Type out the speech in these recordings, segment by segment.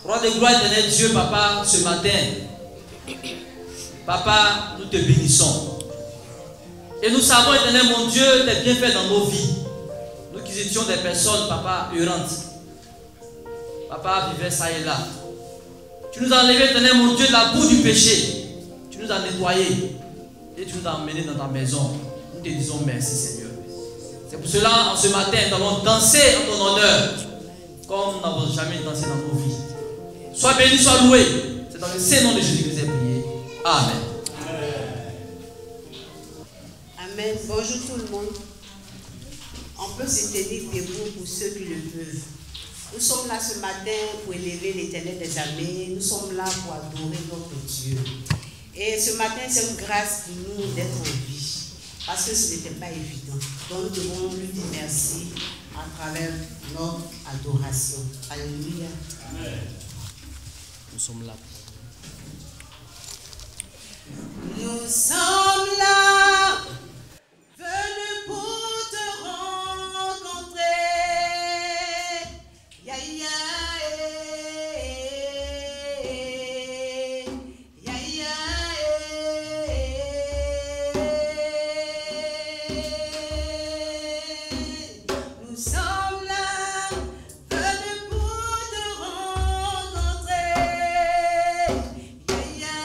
Roi de gloire, éternel Dieu, Papa, ce matin, Papa, nous te bénissons. Et nous savons, éternel mon Dieu, tes bienfaits dans nos vies. Nous qui étions des personnes, Papa, errantes. Papa, vivait ça et là. Tu nous as enlevé, éternel mon Dieu, de la boue du péché. Tu nous as nettoyés. Et tu nous as emmenés dans ta maison. Nous te disons merci, Seigneur. C'est pour cela, en ce matin, nous allons danser en ton honneur, comme nous n'avons jamais dansé dans nos vies. Sois béni, sois loué. C'est dans le Saint-Nom de Jésus que j'ai prié. Amen. Amen. Bonjour tout le monde. On peut se tenir debout pour ceux qui le peuvent. Nous sommes là ce matin pour élever l'Éternel des armées. Nous sommes là pour adorer notre Dieu. Et ce matin, c'est une grâce pour nous d'être en vie. Parce que ce n'était pas évident. Donc nous devons lui dire merci à travers notre adoration. Alléluia. Amen. Nous sommes là. Nous sommes là, venus pour te rencontrer. Ya, ya, ya, ya, nous sommes là, venus pour te rencontrer. Ya, ya,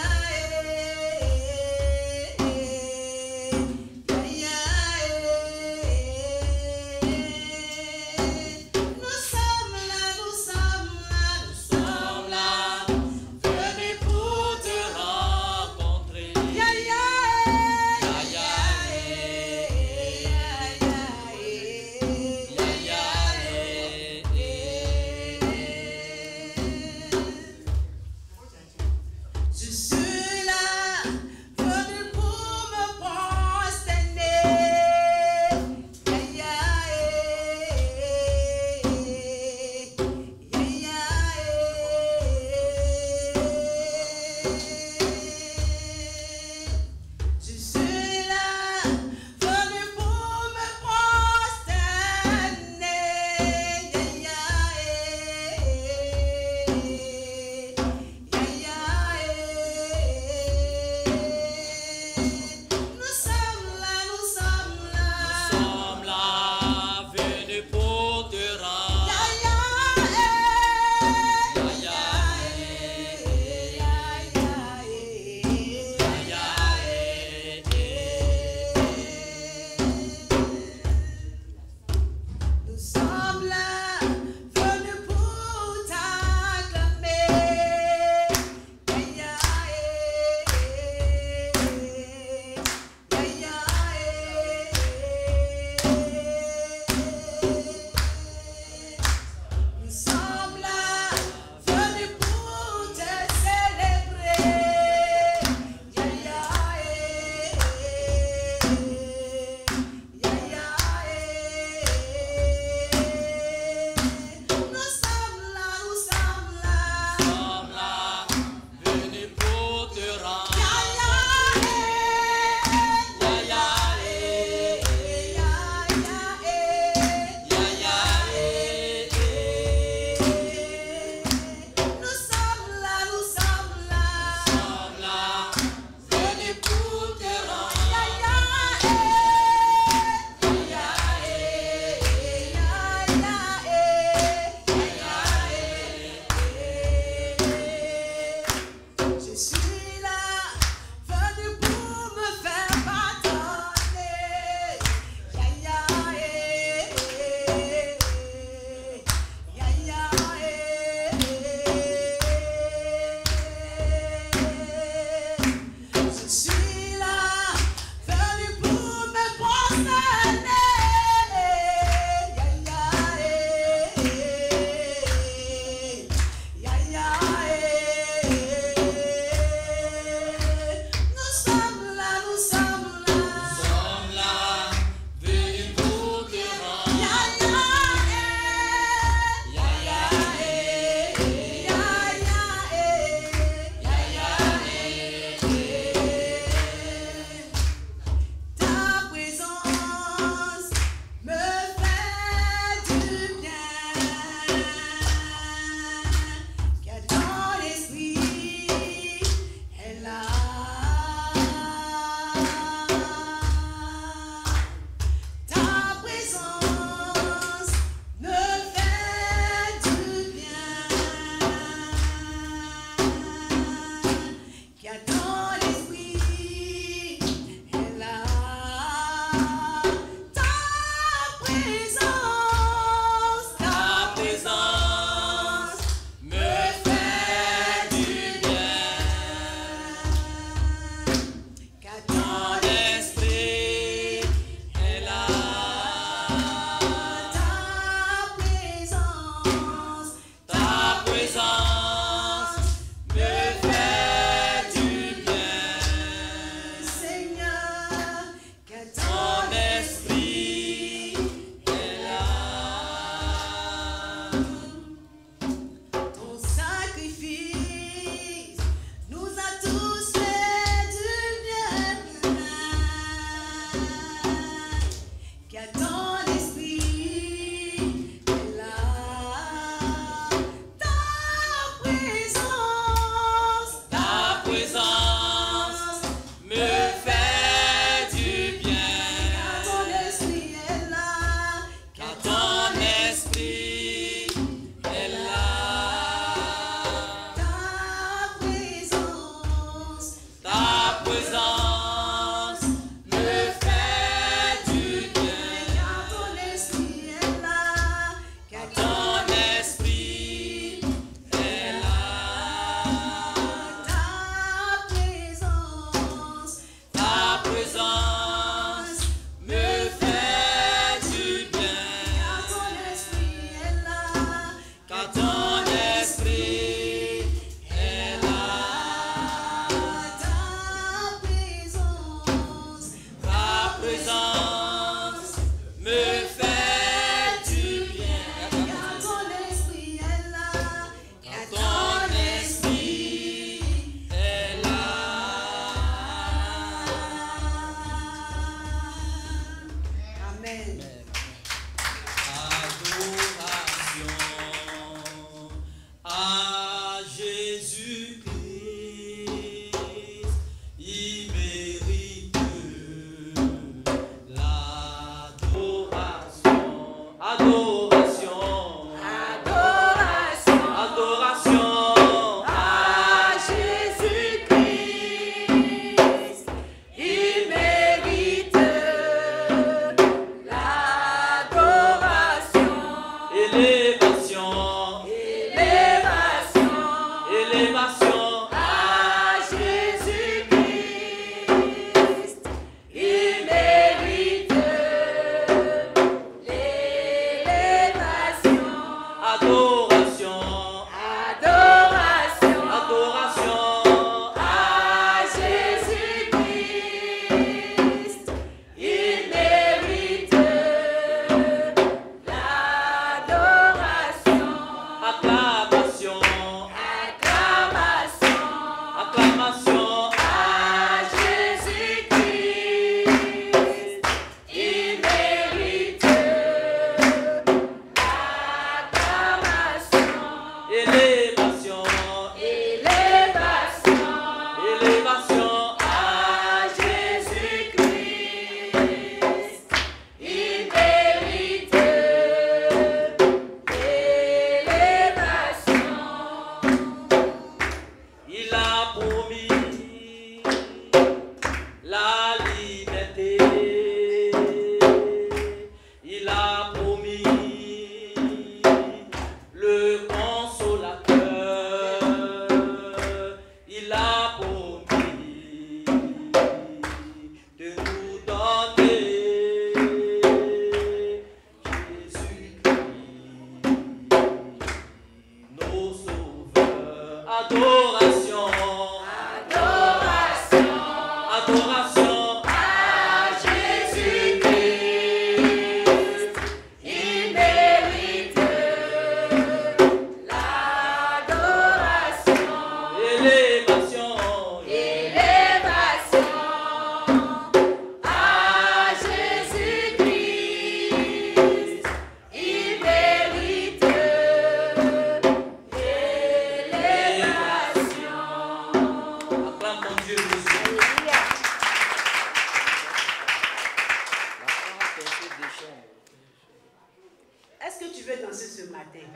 tu veux danser ce matin?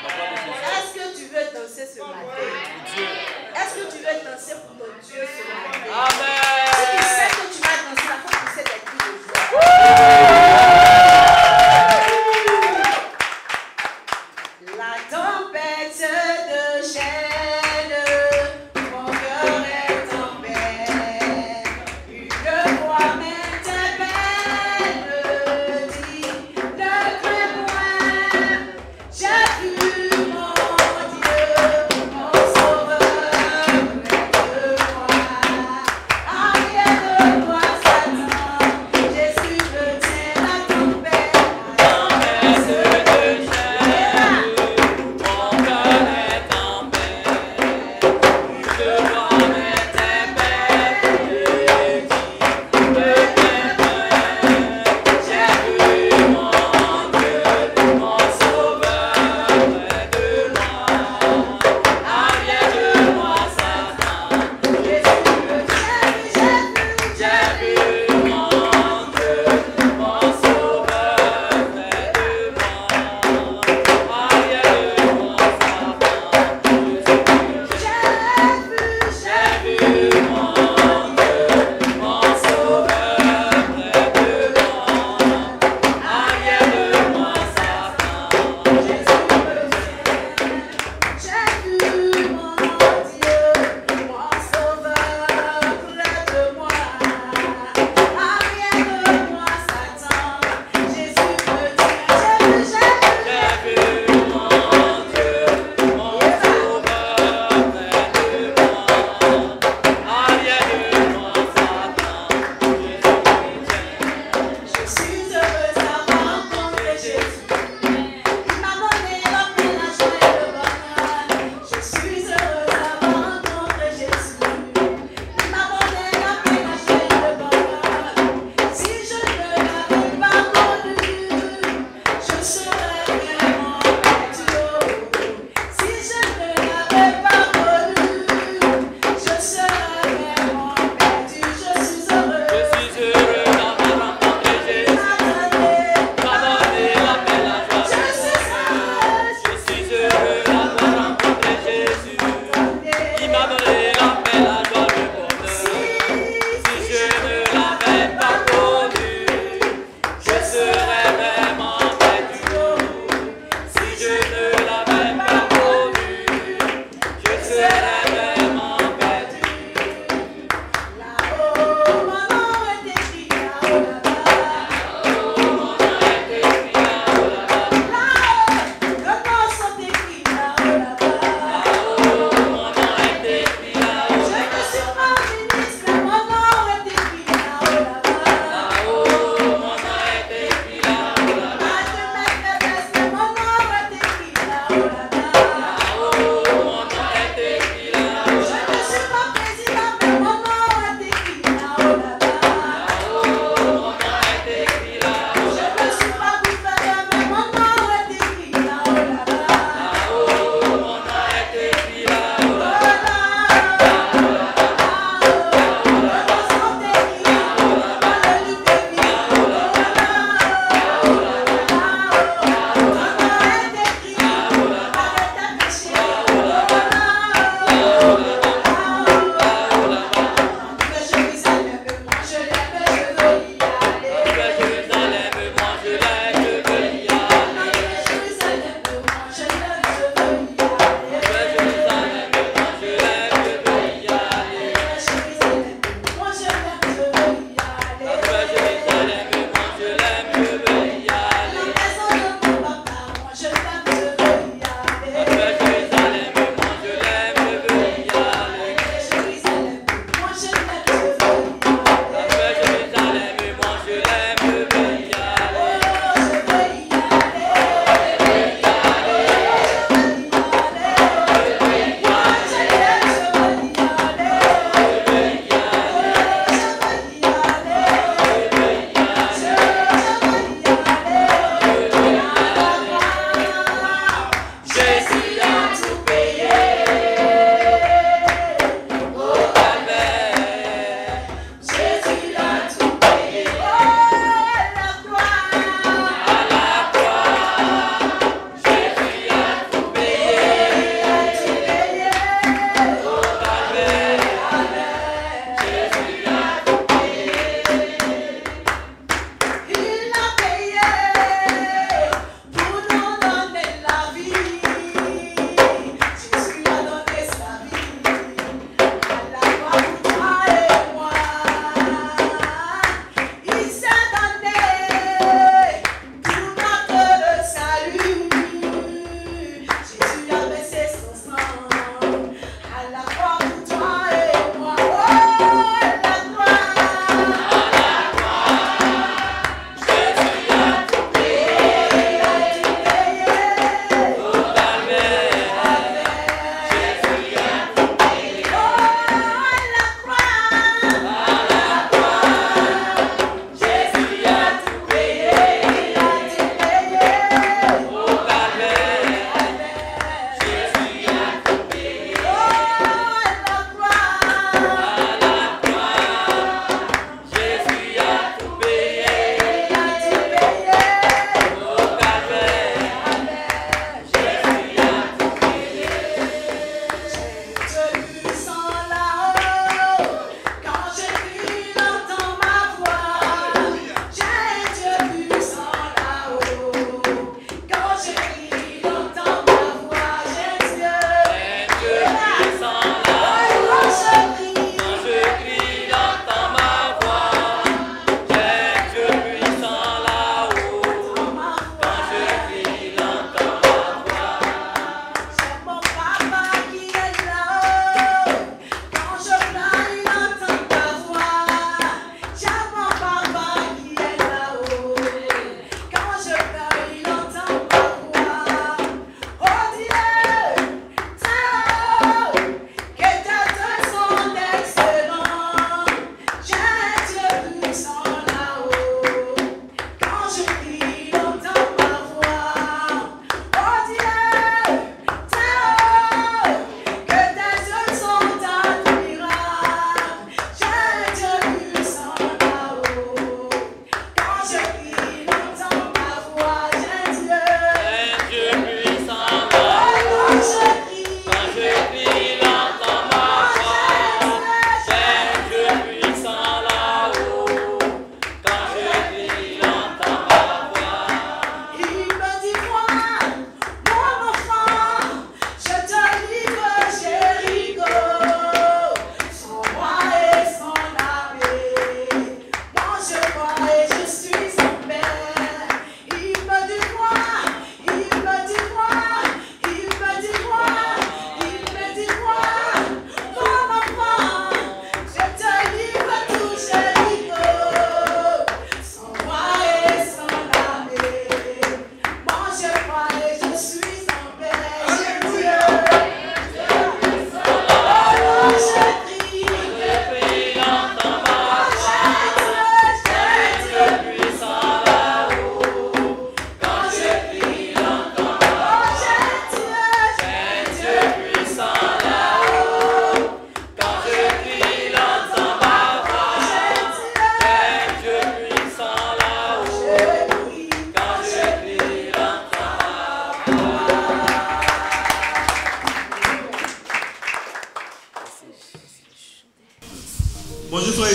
Est-ce que tu veux danser ce matin? Est-ce que tu veux danser pour ton Dieu ce matin? Amen. Si tu sais que tu vas danser, la fois pousser des cris de joie. La tempête déchaîne, mon cœur est en paix. Une voix m'interpelle, dit, ne crains point, j'ai vu mon Dieu, mon Sauveur près de moi.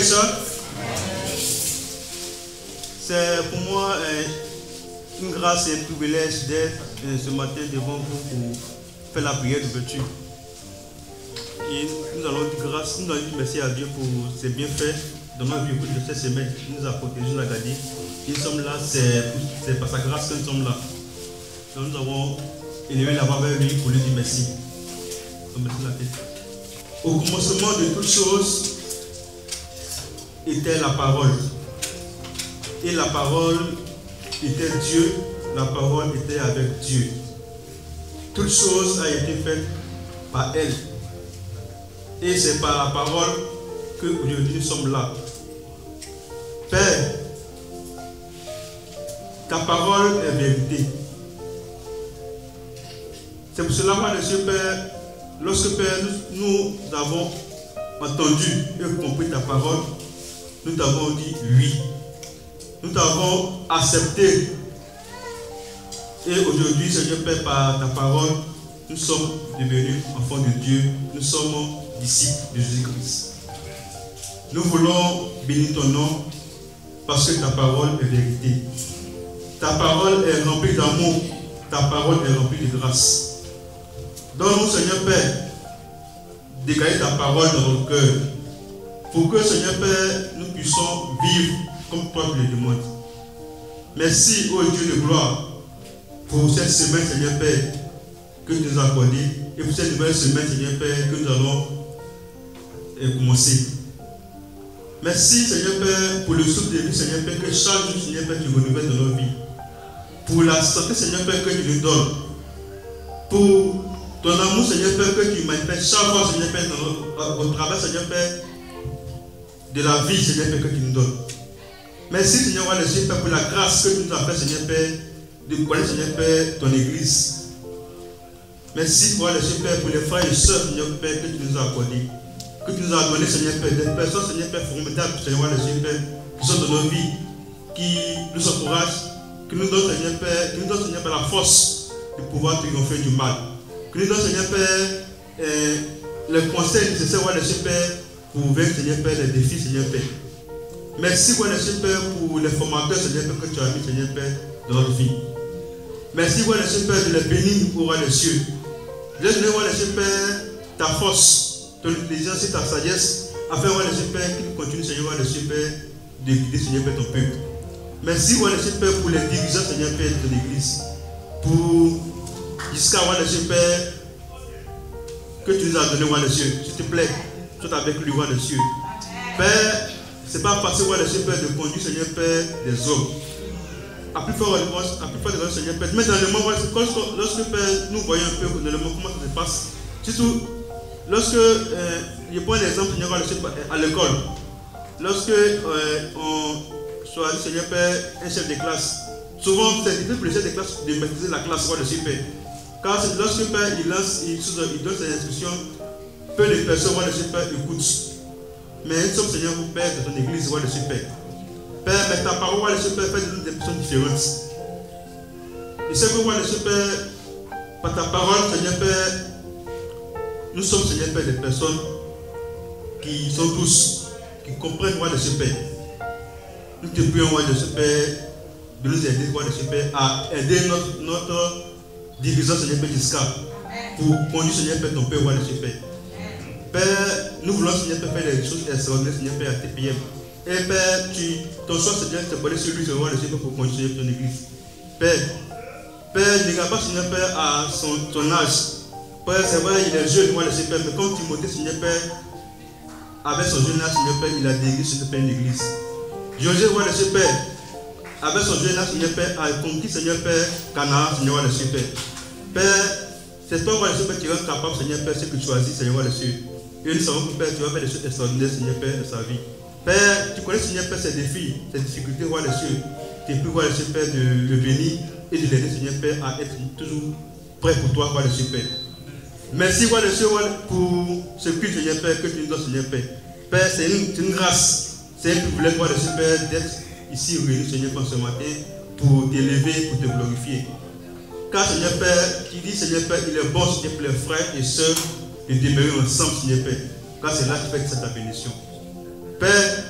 et sœurs? C'est pour moi une grâce et un privilège d'être ce matin devant vous pour faire la prière d'ouverture. Et nous allons dire grâce, nous allons dire merci à Dieu pour ses bienfaits dans notre vie de cette semaine. Il nous a protégés, nous a gardés. Nous sommes là, c'est par sa grâce que nous sommes là. Donc nous avons élevé la voix vers lui pour lui dire merci. Donc, merci la tête. Au commencement de toutes choses était la parole. Et la parole était Dieu, la parole était avec Dieu. Toute chose a été faite par elle. Et c'est par la parole que aujourd'hui nous sommes là. Père, ta parole est vérité. C'est pour cela, moi, Monsieur Père, lorsque Père, nous avons entendu et compris ta parole, nous t'avons dit oui. Nous t'avons accepté. Et aujourd'hui, Seigneur Père, par ta parole, nous sommes devenus enfants de Dieu. Nous sommes disciples de Jésus-Christ. Nous voulons bénir ton nom parce que ta parole est vérité. Ta parole est remplie d'amour. Ta parole est remplie de grâce. Donne-nous, Seigneur Père, dégager ta parole dans nos cœurs pour que, Seigneur Père, nous puissions vivre comme toi tu le demandes. Merci, ô Dieu de gloire, pour cette semaine, Seigneur Père, que tu nous as accordée, et pour cette nouvelle semaine, Seigneur Père, que nous allons commencer. Merci, Seigneur Père, pour le souffle de vie, Seigneur Père, que chaque jour, Seigneur Père, tu renouvelles dans nos vies. Pour la santé, Seigneur Père, que tu nous donnes. Pour ton amour, Seigneur Père, que tu manifestes chaque fois, Seigneur Père, au travers, Seigneur Père, de la vie, Seigneur Père, que tu nous donnes. Merci, Seigneur, Père, pour la grâce que tu nous as fait, Seigneur Père, de connaître, Seigneur Père, ton Église. Merci, Père, pour les frères et sœurs, Seigneur Père, que tu nous as accordés. Que tu nous as donné, Seigneur Père, des personnes, Seigneur Père, formidables, Seigneur Père, qui sont dans nos vies, qui nous encouragent, qui nous donnent, Seigneur Père, la force de pouvoir triompher du mal. Que nous donnent, Seigneur Père, les conseils nécessaires, Seigneur Père, pour vaincre, Seigneur Père, les défis, Seigneur Père. Merci, Seigneur Père, pour les formateurs, Seigneur Père, que tu as mis, Seigneur Père, dans notre vie. Merci, Seigneur Père, de les bénir pour les cieux. Je vais donner, Seigneur Père, ta force, ton intelligence et ta sagesse, afin, Seigneur Père, qu'il continue, Seigneur Père, de guider, Seigneur Père, ton peuple. Merci, Seigneur Père, pour les dirigeants, Seigneur Père, de l'Église. Pour jusqu'à, Seigneur Père, que tu nous as donné, Seigneur. S'il te plaît, sois avec lui, Seigneur. Père, ce n'est pas facile, Seigneur Père, de conduire, Seigneur Père, des hommes. À plus fort de Seigneur Père. Mais dans le moment, lorsque Père, nous voyons un peu dans le moment comment ça se passe, surtout lorsque, je prends l'exemple, Seigneur, à l'école, lorsque on choisit, Seigneur Père, un chef de classe, souvent c'est difficile pour le chef de classe de maîtriser la classe, Seigneur Père. Car lorsque Père, il donne ses instructions, peu de personnes, Seigneur Père, écoutent. Mais nous sommes, Seigneur, Père, de ton église, Seigneur Père. Père, mais ta parole, Seigneur Père, fait de nous des personnes différentes. Et c'est que, Seigneur Père, par ta parole, Seigneur Père, nous sommes, Seigneur Père, des personnes qui sont tous, qui comprennent, Seigneur Père. Nous te prions, Seigneur Père, de nous aider, Seigneur Père, à aider notre dirigeant, Seigneur Père, jusqu'à pour conduire, Seigneur Père, ton Père, Seigneur Père. Père, nous voulons, Seigneur Père, faire des choses extraordinaires, Seigneur Père, à TPM. Et Père, ton choix, Seigneur, c'est pour sur lui, Seigneur, pour conduire ton église. Père, ne regarde pas, Seigneur Père, à son âge. Père, c'est vrai, il est jeune, Seigneur Père, mais comme Timothée, Seigneur Père, avec son jeune âge, Seigneur Père, il a dirigé, Seigneur Père, une église. José, Seigneur Père, avec son jeune âge, Seigneur Père, a conquis, Seigneur Père, Canaan, Seigneur, Seigneur Père. Père, c'est toi, Seigneur Père, qui rend capable, Seigneur Père, ce que tu choisis, Seigneur, Seigneur. Et nous savons que Père, tu vas faire des choses extraordinaires, Seigneur Père, de sa vie. Père, tu connais, Seigneur Père, ses défis, ses difficultés, roi des cieux. Tu es plus, roi des cieux, Père, de le bénir et de l'aider, Seigneur Père, à être toujours prêt pour toi, roi des cieux, Père. Merci, roi des cieux, pour ce culte, Seigneur Père, que tu nous donnes, Seigneur Père. Père, c'est une grâce, c'est un privilège, roi des cieux, Père, d'être ici réunis, Seigneur Père, ce matin, pour t'élever, pour te glorifier. Car, Seigneur Père, tu dis, Seigneur Père, il est bon, Seigneur Père, les frères et sœurs, de demeurer ensemble, Seigneur Père. Car c'est là que tu fais ta bénédiction. Père,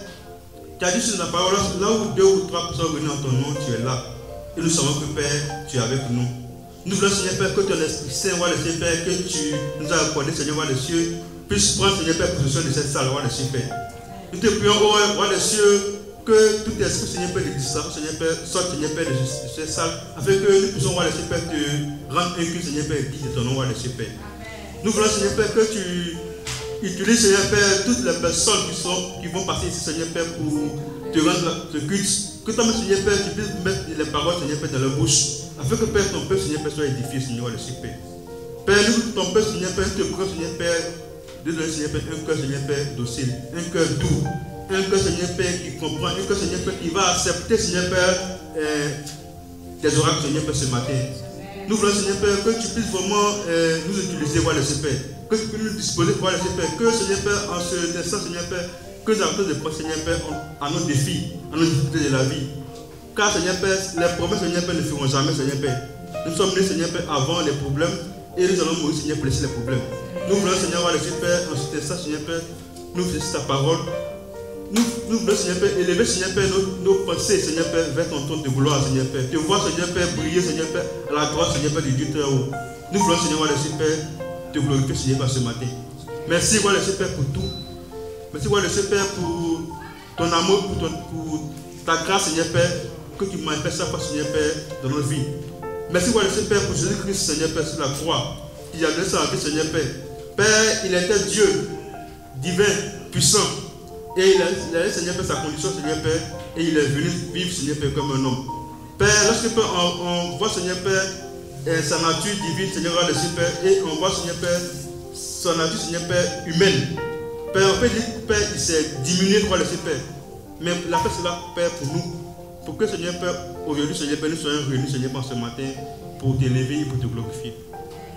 Tu as dit sur la parole, là où 2 ou 3 personnes sont venues en ton nom, tu es là. Et nous savons que Père, tu es avec nous. Nous voulons, Seigneur Père, que ton Esprit Saint, roi des cieux, Père, que tu nous as accordé, Seigneur, roi des cieux, puisse prendre, Seigneur Père, possession de cette salle, roi des cieux, Père. Nous te prions, roi des cieux, que tout esprit, Seigneur Père, de distraction, Seigneur Père, sorte, Seigneur Père, de cette salle, afin que nous puissions, roi des cieux, Père, te rendre un culte, Seigneur Père, digne de ton nom, roi des cieux, Père. Nous voulons, Seigneur Père, que tu utilises, Seigneur Père, toutes les personnes qui vont passer ici, Seigneur Père, pour te rendre ce culte. Que toi-même, Seigneur Père, tu puisses mettre les paroles, Seigneur Père, dans leur bouche, afin que Père, ton peuple, Seigneur Père, soit édifié, Seigneur, le Seigneur Père. Père, nous, ton peuple, Seigneur Père, nous te prions, Seigneur Père, de donner, Seigneur Père, un cœur, Seigneur Père, docile, un cœur doux, un cœur, Seigneur Père, qui comprend, un cœur, Seigneur Père, qui va accepter, Seigneur Père, tes oracles, Seigneur Père, ce matin. Nous voulons, Seigneur Père, que tu puisses vraiment nous utiliser, voilà, Seigneur Père, que tu puisses nous disposer, voilà, Seigneur Père, que, Seigneur Père, en ce instant, Seigneur Père, que nous avons de prendre, Seigneur Père, à nos défis, à nos difficultés de la vie. Car, Seigneur Père, les promesses, Seigneur Père, ne feront jamais, Seigneur Père. Nous sommes nés, Seigneur Père, avant les problèmes et nous allons mourir, Seigneur, pour laisser les problèmes. Nous voulons, Seigneur, voir le Père, en cet instant, Seigneur Père, nous faisons ta parole. Nous voulons, Seigneur Père, élever, Seigneur Père, nos pensées, Seigneur Père, vers ton trône de gloire, Seigneur Père. Te voir, Seigneur Père, briller, Seigneur Père, à la droite, Seigneur Père, du Dieu très haut. Nous voulons, Seigneur, voir le Père, te glorifier, Seigneur Père, ce matin. Merci, voir le Père, pour tout. Merci, voir le Père, pour ton amour, pour ta grâce, Seigneur Père, que tu manifestes chaque fois, Seigneur Père, dans notre vie. Merci, voir le Père, pour Jésus-Christ, Seigneur Père, sur la croix, qui a donné sa vie, Seigneur Père. Père, il était Dieu, divin, puissant. Et il a Seigneur Père, sa condition, Seigneur Père, et il est venu vivre, Seigneur Père, comme un homme. Père, lorsque on voit, Seigneur Père, sa nature divine, Seigneur Père, et on voit, Seigneur Père, sa nature, Seigneur Père, humaine. Père, en fait, Père, il s'est diminué, croix le Père. Mais il a fait cela, Père, pour nous. Pour que, Seigneur Père, aujourd'hui, Seigneur Père, nous soyons réunis, Seigneur Père, ce matin, pour t'élever et pour te glorifier.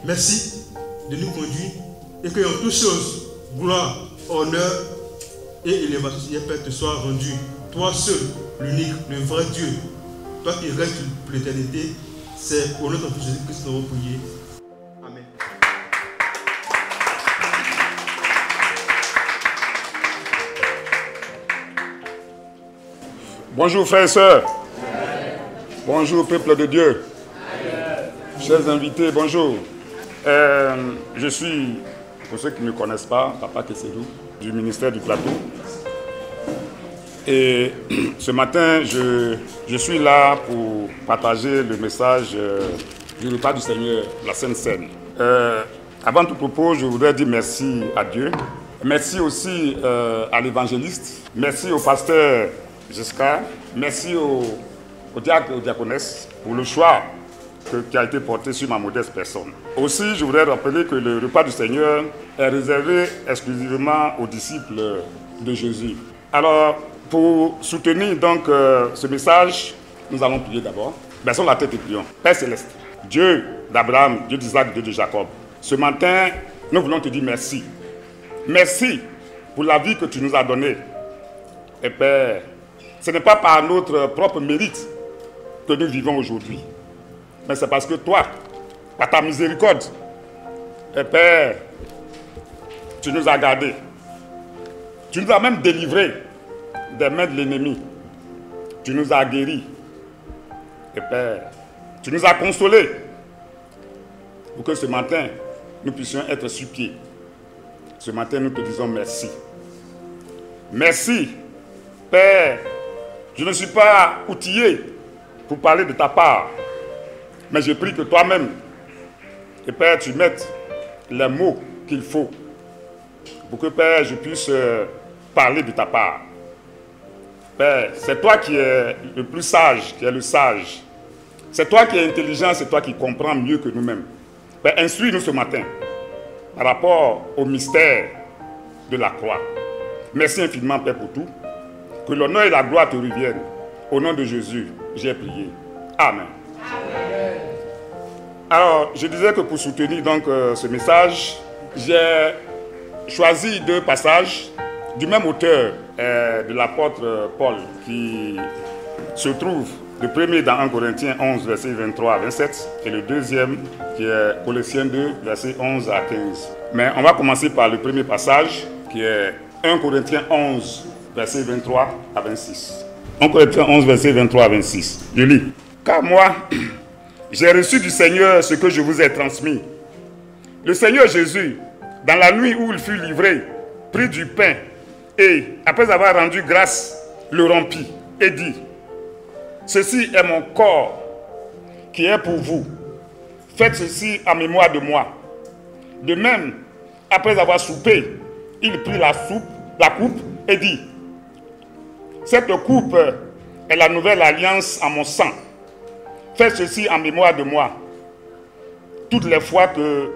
Merci de nous conduire et que en toutes choses, gloire, honneur et élévation, Seigneur Père, te soit rendu. Toi seul, l'unique, le vrai Dieu, toi qui restes pour l'éternité, c'est au nom de ton Fils Jésus-Christ que nous avons prié. Amen. Bonjour frères et sœurs. Bonjour peuple de Dieu. Chers invités, bonjour. Je suis, pour ceux qui ne me connaissent pas, Papa Kesselou, du ministère du Plateau. Et ce matin, je suis là pour partager le message du repas du Seigneur, la Sainte Seine. Avant tout propos, je voudrais dire merci à Dieu. Merci aussi à l'évangéliste. Merci au pasteur Giscard. Merci au diacre et aux diaconesses pour le choix qui a été porté sur ma modeste personne. Aussi, je voudrais rappeler que le repas du Seigneur est réservé exclusivement aux disciples de Jésus. Alors, pour soutenir donc ce message, nous allons prier d'abord. Baissons la tête et prions. Père Céleste, Dieu d'Abraham, Dieu d'Isaac, Dieu de Jacob, ce matin, nous voulons te dire merci. Merci pour la vie que tu nous as donnée. Et Père, ce n'est pas par notre propre mérite que nous vivons aujourd'hui. Mais c'est parce que toi, par ta miséricorde, et Père, tu nous as gardés. Tu nous as même délivrés des mains de l'ennemi. Tu nous as guéris. Et Père, tu nous as consolés pour que ce matin, nous puissions être sur pied. Ce matin, nous te disons merci. Merci, Père. Je ne suis pas outillé pour parler de ta part, mais je prie que toi-même, et Père, tu mettes les mots qu'il faut pour que, Père, je puisse parler de ta part. Père, c'est toi qui es le plus sage, qui es le sage. C'est toi qui es intelligent, c'est toi qui comprends mieux que nous-mêmes. Père, instruis-nous ce matin par rapport au mystère de la croix. Merci infiniment, Père, pour tout. Que l'honneur et la gloire te reviennent. Au nom de Jésus, j'ai prié. Amen. Amen. Alors, je disais que pour soutenir donc ce message, j'ai choisi 2 passages du même auteur de l'apôtre Paul qui se trouve le premier dans 1 Corinthiens 11, versets 23 à 27 et le deuxième qui est Colossiens 2, versets 11 à 15. Mais on va commencer par le premier passage qui est 1 Corinthiens 11, verset 23 à 26. 1 Corinthiens 11, verset 23 à 26. Je lis. Car moi, j'ai reçu du Seigneur ce que je vous ai transmis. Le Seigneur Jésus, dans la nuit où il fut livré, prit du pain et, après avoir rendu grâce, le rompit et dit: ceci est mon corps qui est pour vous. Faites ceci en mémoire de moi. De même, après avoir soupé, il prit la coupe et dit: cette coupe est la nouvelle alliance en mon sang. Faites ceci en mémoire de moi, toutes les fois que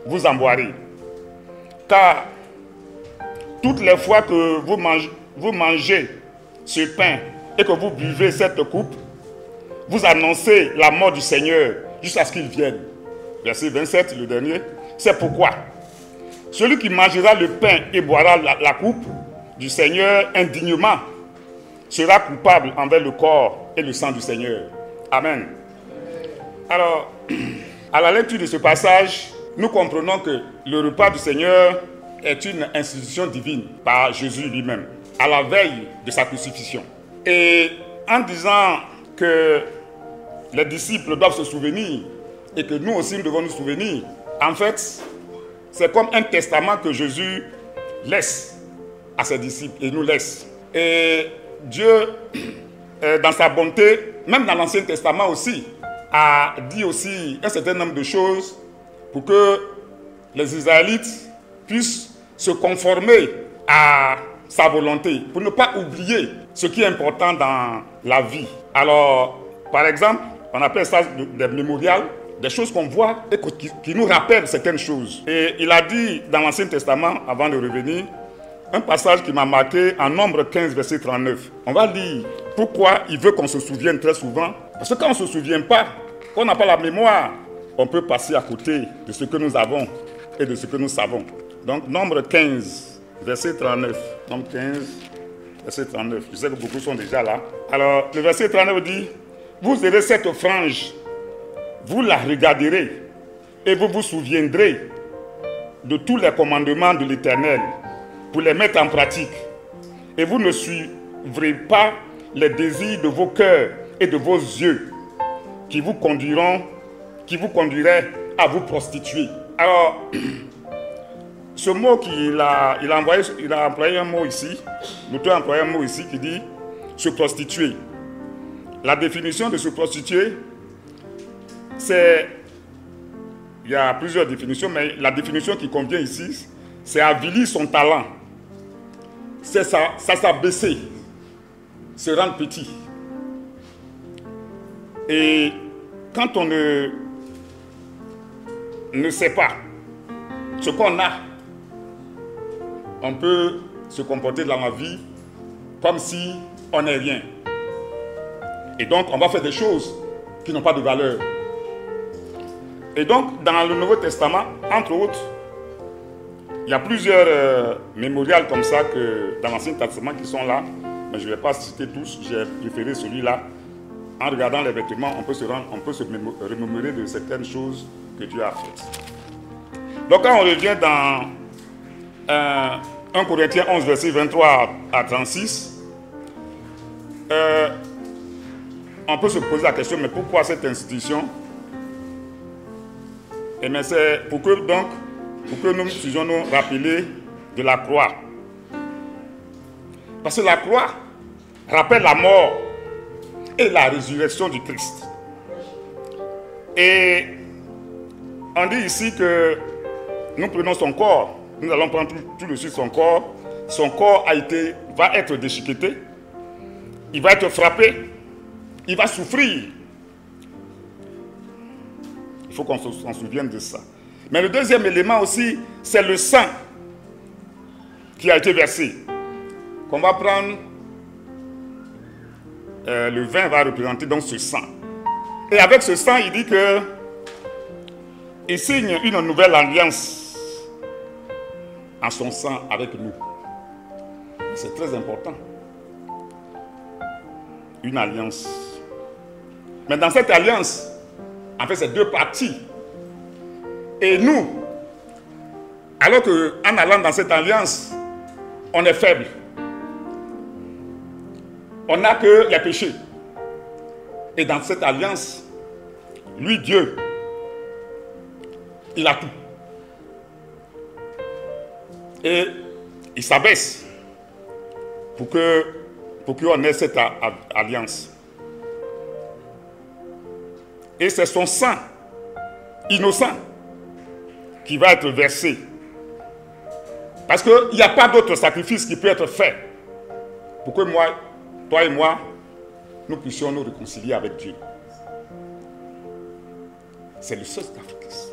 vous en boirez. Car toutes les fois que vous mangez ce pain et que vous buvez cette coupe, vous annoncez la mort du Seigneur jusqu'à ce qu'il vienne. Verset 27, le dernier. C'est pourquoi celui qui mangera le pain et boira la coupe du Seigneur indignement sera coupable envers le corps et le sang du Seigneur. Amen. Alors, à la lecture de ce passage, nous comprenons que le repas du Seigneur est une institution divine par Jésus lui-même, à la veille de sa crucifixion. Et en disant que les disciples doivent se souvenir et que nous aussi nous devons nous souvenir, en fait, c'est comme un testament que Jésus laisse à ses disciples et nous laisse. Et Dieu, dans sa bonté, même dans l'Ancien Testament aussi, a dit aussi un certain nombre de choses pour que les Israélites puissent se conformer à sa volonté, pour ne pas oublier ce qui est important dans la vie. Alors, par exemple, on appelle ça des mémorials, des choses qu'on voit et qui nous rappellent certaines choses. Et il a dit dans l'Ancien Testament, avant de revenir, un passage qui m'a marqué en Nombre 15, verset 39. On va lire pourquoi il veut qu'on se souvienne très souvent. Parce que quand on ne se souvient pas, quand on n'a pas la mémoire, on peut passer à côté de ce que nous avons et de ce que nous savons. Donc, Nombre 15, verset 39. Nombre 15, verset 39. Je sais que beaucoup sont déjà là. Alors, le verset 39 dit: vous aurez cette frange, vous la regarderez et vous vous souviendrez de tous les commandements de l'Éternel pour les mettre en pratique. Et vous ne suivrez pas les désirs de vos cœurs et de vos yeux qui vous conduiraient à vous prostituer. Alors, ce mot qu'il a employé un mot ici, l'auteur a employé un mot ici qui dit se prostituer. La définition de se prostituer, il y a plusieurs définitions, mais la définition qui convient ici, c'est avilir son talent, c'est s'abaisser, se rendre petit. Et quand on ne sait pas ce qu'on a, on peut se comporter dans la vie comme si on n'est rien. Et donc, on va faire des choses qui n'ont pas de valeur. Et donc, dans le Nouveau Testament, entre autres, il y a plusieurs mémorials comme ça que dans l'Ancien Testament qui sont là, mais je ne vais pas citer tous, j'ai préféré celui-là. En regardant les vêtements, on peut se remémorer de certaines choses que Dieu a faites. Donc, quand on revient dans 1 Corinthiens 11, verset 23 à 36, on peut se poser la question, mais pourquoi cette institution? Et mais c'est pour que nous puissions nous rappeler de la croix. Parce que la croix rappelle la mort et la résurrection du Christ. Et on dit ici que nous prenons son corps, nous allons prendre tout de suite son corps. Son corps va être déchiqueté, il va être frappé, il va souffrir. Il faut qu'on s'en souvienne de ça. Mais le deuxième élément aussi, c'est le sang qui a été versé. Qu'on va prendre, le vin va représenter donc ce sang. Et avec ce sang, il dit que il signe une nouvelle alliance en son sang avec nous. C'est très important. Une alliance. Mais dans cette alliance, en fait, c'est deux parties. Et nous, alors qu'en allant dans cette alliance, on est faible. on n'a que les péchés. Et dans cette alliance, lui, Dieu, il a tout. Et il s'abaisse pour qu'on ait cette alliance. Et c'est son sang innocent qui va être versé. Parce qu'il n'y a pas d'autre sacrifice qui peut être fait pour que moi, toi et moi, nous puissions nous réconcilier avec Dieu. C'est le seul sacrifice.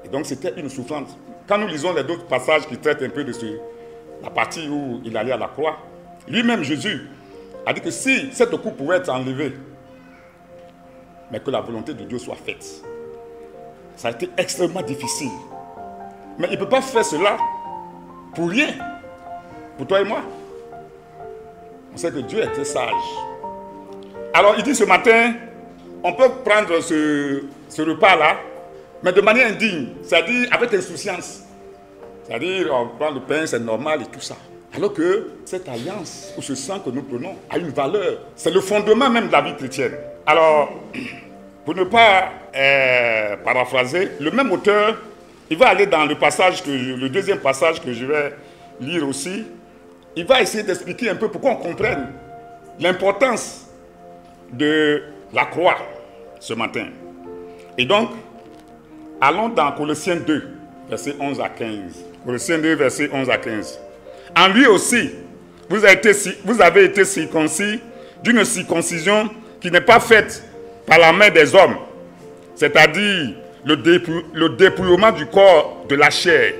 Et donc c'était une souffrance. Quand nous lisons les autres passages qui traitent un peu de la partie où il allait à la croix, lui-même Jésus a dit que si cette coupe pouvait être enlevée, mais que la volonté de Dieu soit faite. Ça a été extrêmement difficile. Mais il ne peut pas faire cela pour rien. Pour toi et moi. On sait que Dieu est très sage. Alors il dit ce matin, on peut prendre ce repas-là, mais de manière indigne, c'est-à-dire avec insouciance. C'est-à-dire on prend le pain, c'est normal et tout ça. Alors que cette alliance, ou ce sang que nous prenons, a une valeur. C'est le fondement même de la vie chrétienne. Alors, pour ne pas paraphraser, le même auteur, il va aller dans le deuxième passage que je vais lire aussi. Il va essayer d'expliquer un peu pour qu'on comprenne l'importance de la croix ce matin. Et donc, allons dans Colossiens 2, versets 11 à 15. Colossiens 2, versets 11 à 15. En lui aussi, vous avez été circoncis d'une circoncision qui n'est pas faite par la main des hommes, c'est-à-dire le dépouillement du corps de la chair,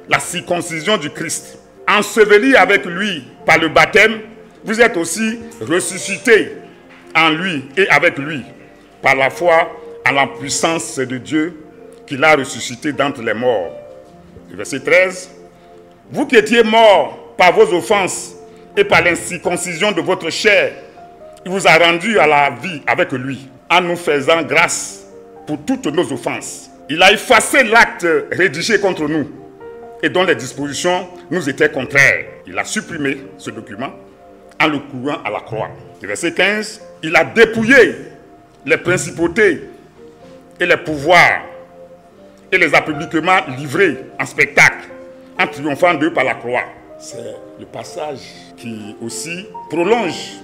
la circoncision du Christ. Enseveli avec lui par le baptême, vous êtes aussi ressuscités en lui et avec lui, par la foi en la puissance de Dieu qui l'a ressuscité d'entre les morts. Verset 13. Vous qui étiez morts par vos offenses et par l'incirconcision de votre chair, il vous a rendus à la vie avec lui, en nous faisant grâce pour toutes nos offenses. Il a effacé l'acte rédigé contre nous et dont les dispositions nous étaient contraires. Il a supprimé ce document en le clouant à la croix. Verset 15. Il a dépouillé les principautés et les pouvoirs et les a publiquement livrés en spectacle en triomphant d'eux par la croix. C'est le passage qui aussi prolonge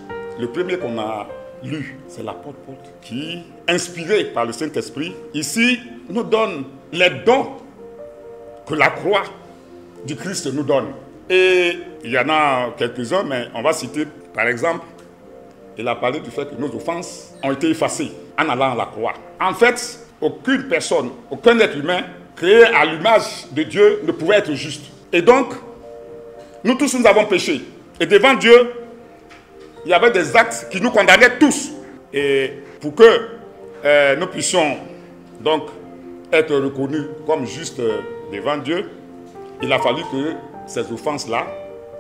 le premier qu'on a lu. C'est l'apôtre Paul qui, inspiré par le Saint-Esprit, ici nous donne les dons que la croix du Christ nous donne. Et il y en a quelques-uns, mais on va citer par exemple, il a parlé du fait que nos offenses ont été effacées en allant à la croix. En fait, aucune personne, aucun être humain créé à l'image de Dieu ne pouvait être juste. Et donc, nous tous, nous avons péché. Et devant Dieu, il y avait des actes qui nous condamnaient tous. Et pour que nous puissions donc être reconnus comme justes devant Dieu, il a fallu que ces offenses-là,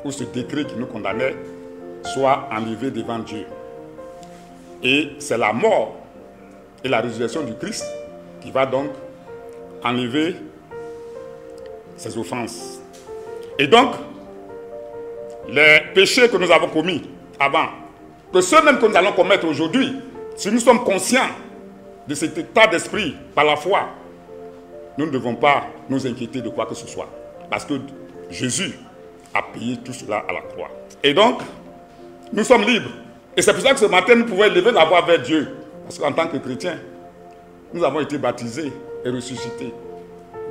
ou ce décret qui nous condamnait, soit enlevé devant Dieu. Et c'est la mort et la résurrection du Christ qui va donc enlever ces offenses. Et donc, les péchés que nous avons commis avant, que ceux même que nous allons commettre aujourd'hui, si nous sommes conscients de cet état d'esprit par la foi, nous ne devons pas nous inquiéter de quoi que ce soit. Parce que Jésus a payé tout cela à la croix. Et donc, nous sommes libres. Et c'est pour ça que ce matin, nous pouvons élever la voix vers Dieu. Parce qu'en tant que chrétiens, nous avons été baptisés et ressuscités.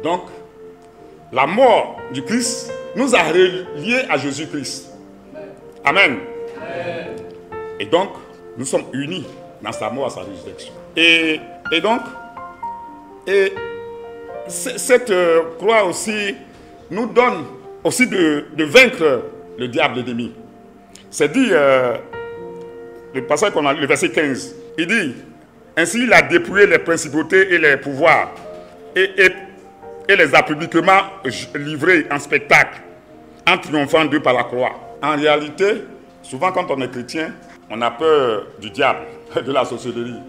Donc, la mort du Christ nous a reliés à Jésus-Christ. Amen. Amen. Et donc, nous sommes unis dans sa mort et sa résurrection. Et donc, cette croix aussi nous donne aussi de vaincre le diable l'ennemi. C'est dit, le passage qu'on a lu, le verset 15, il dit, ainsi il a dépouillé les principautés et les pouvoirs et les a publiquement livrés en spectacle en triomphant d'eux par la croix. En réalité, souvent quand on est chrétien, on a peur du diable, de la sorcellerie.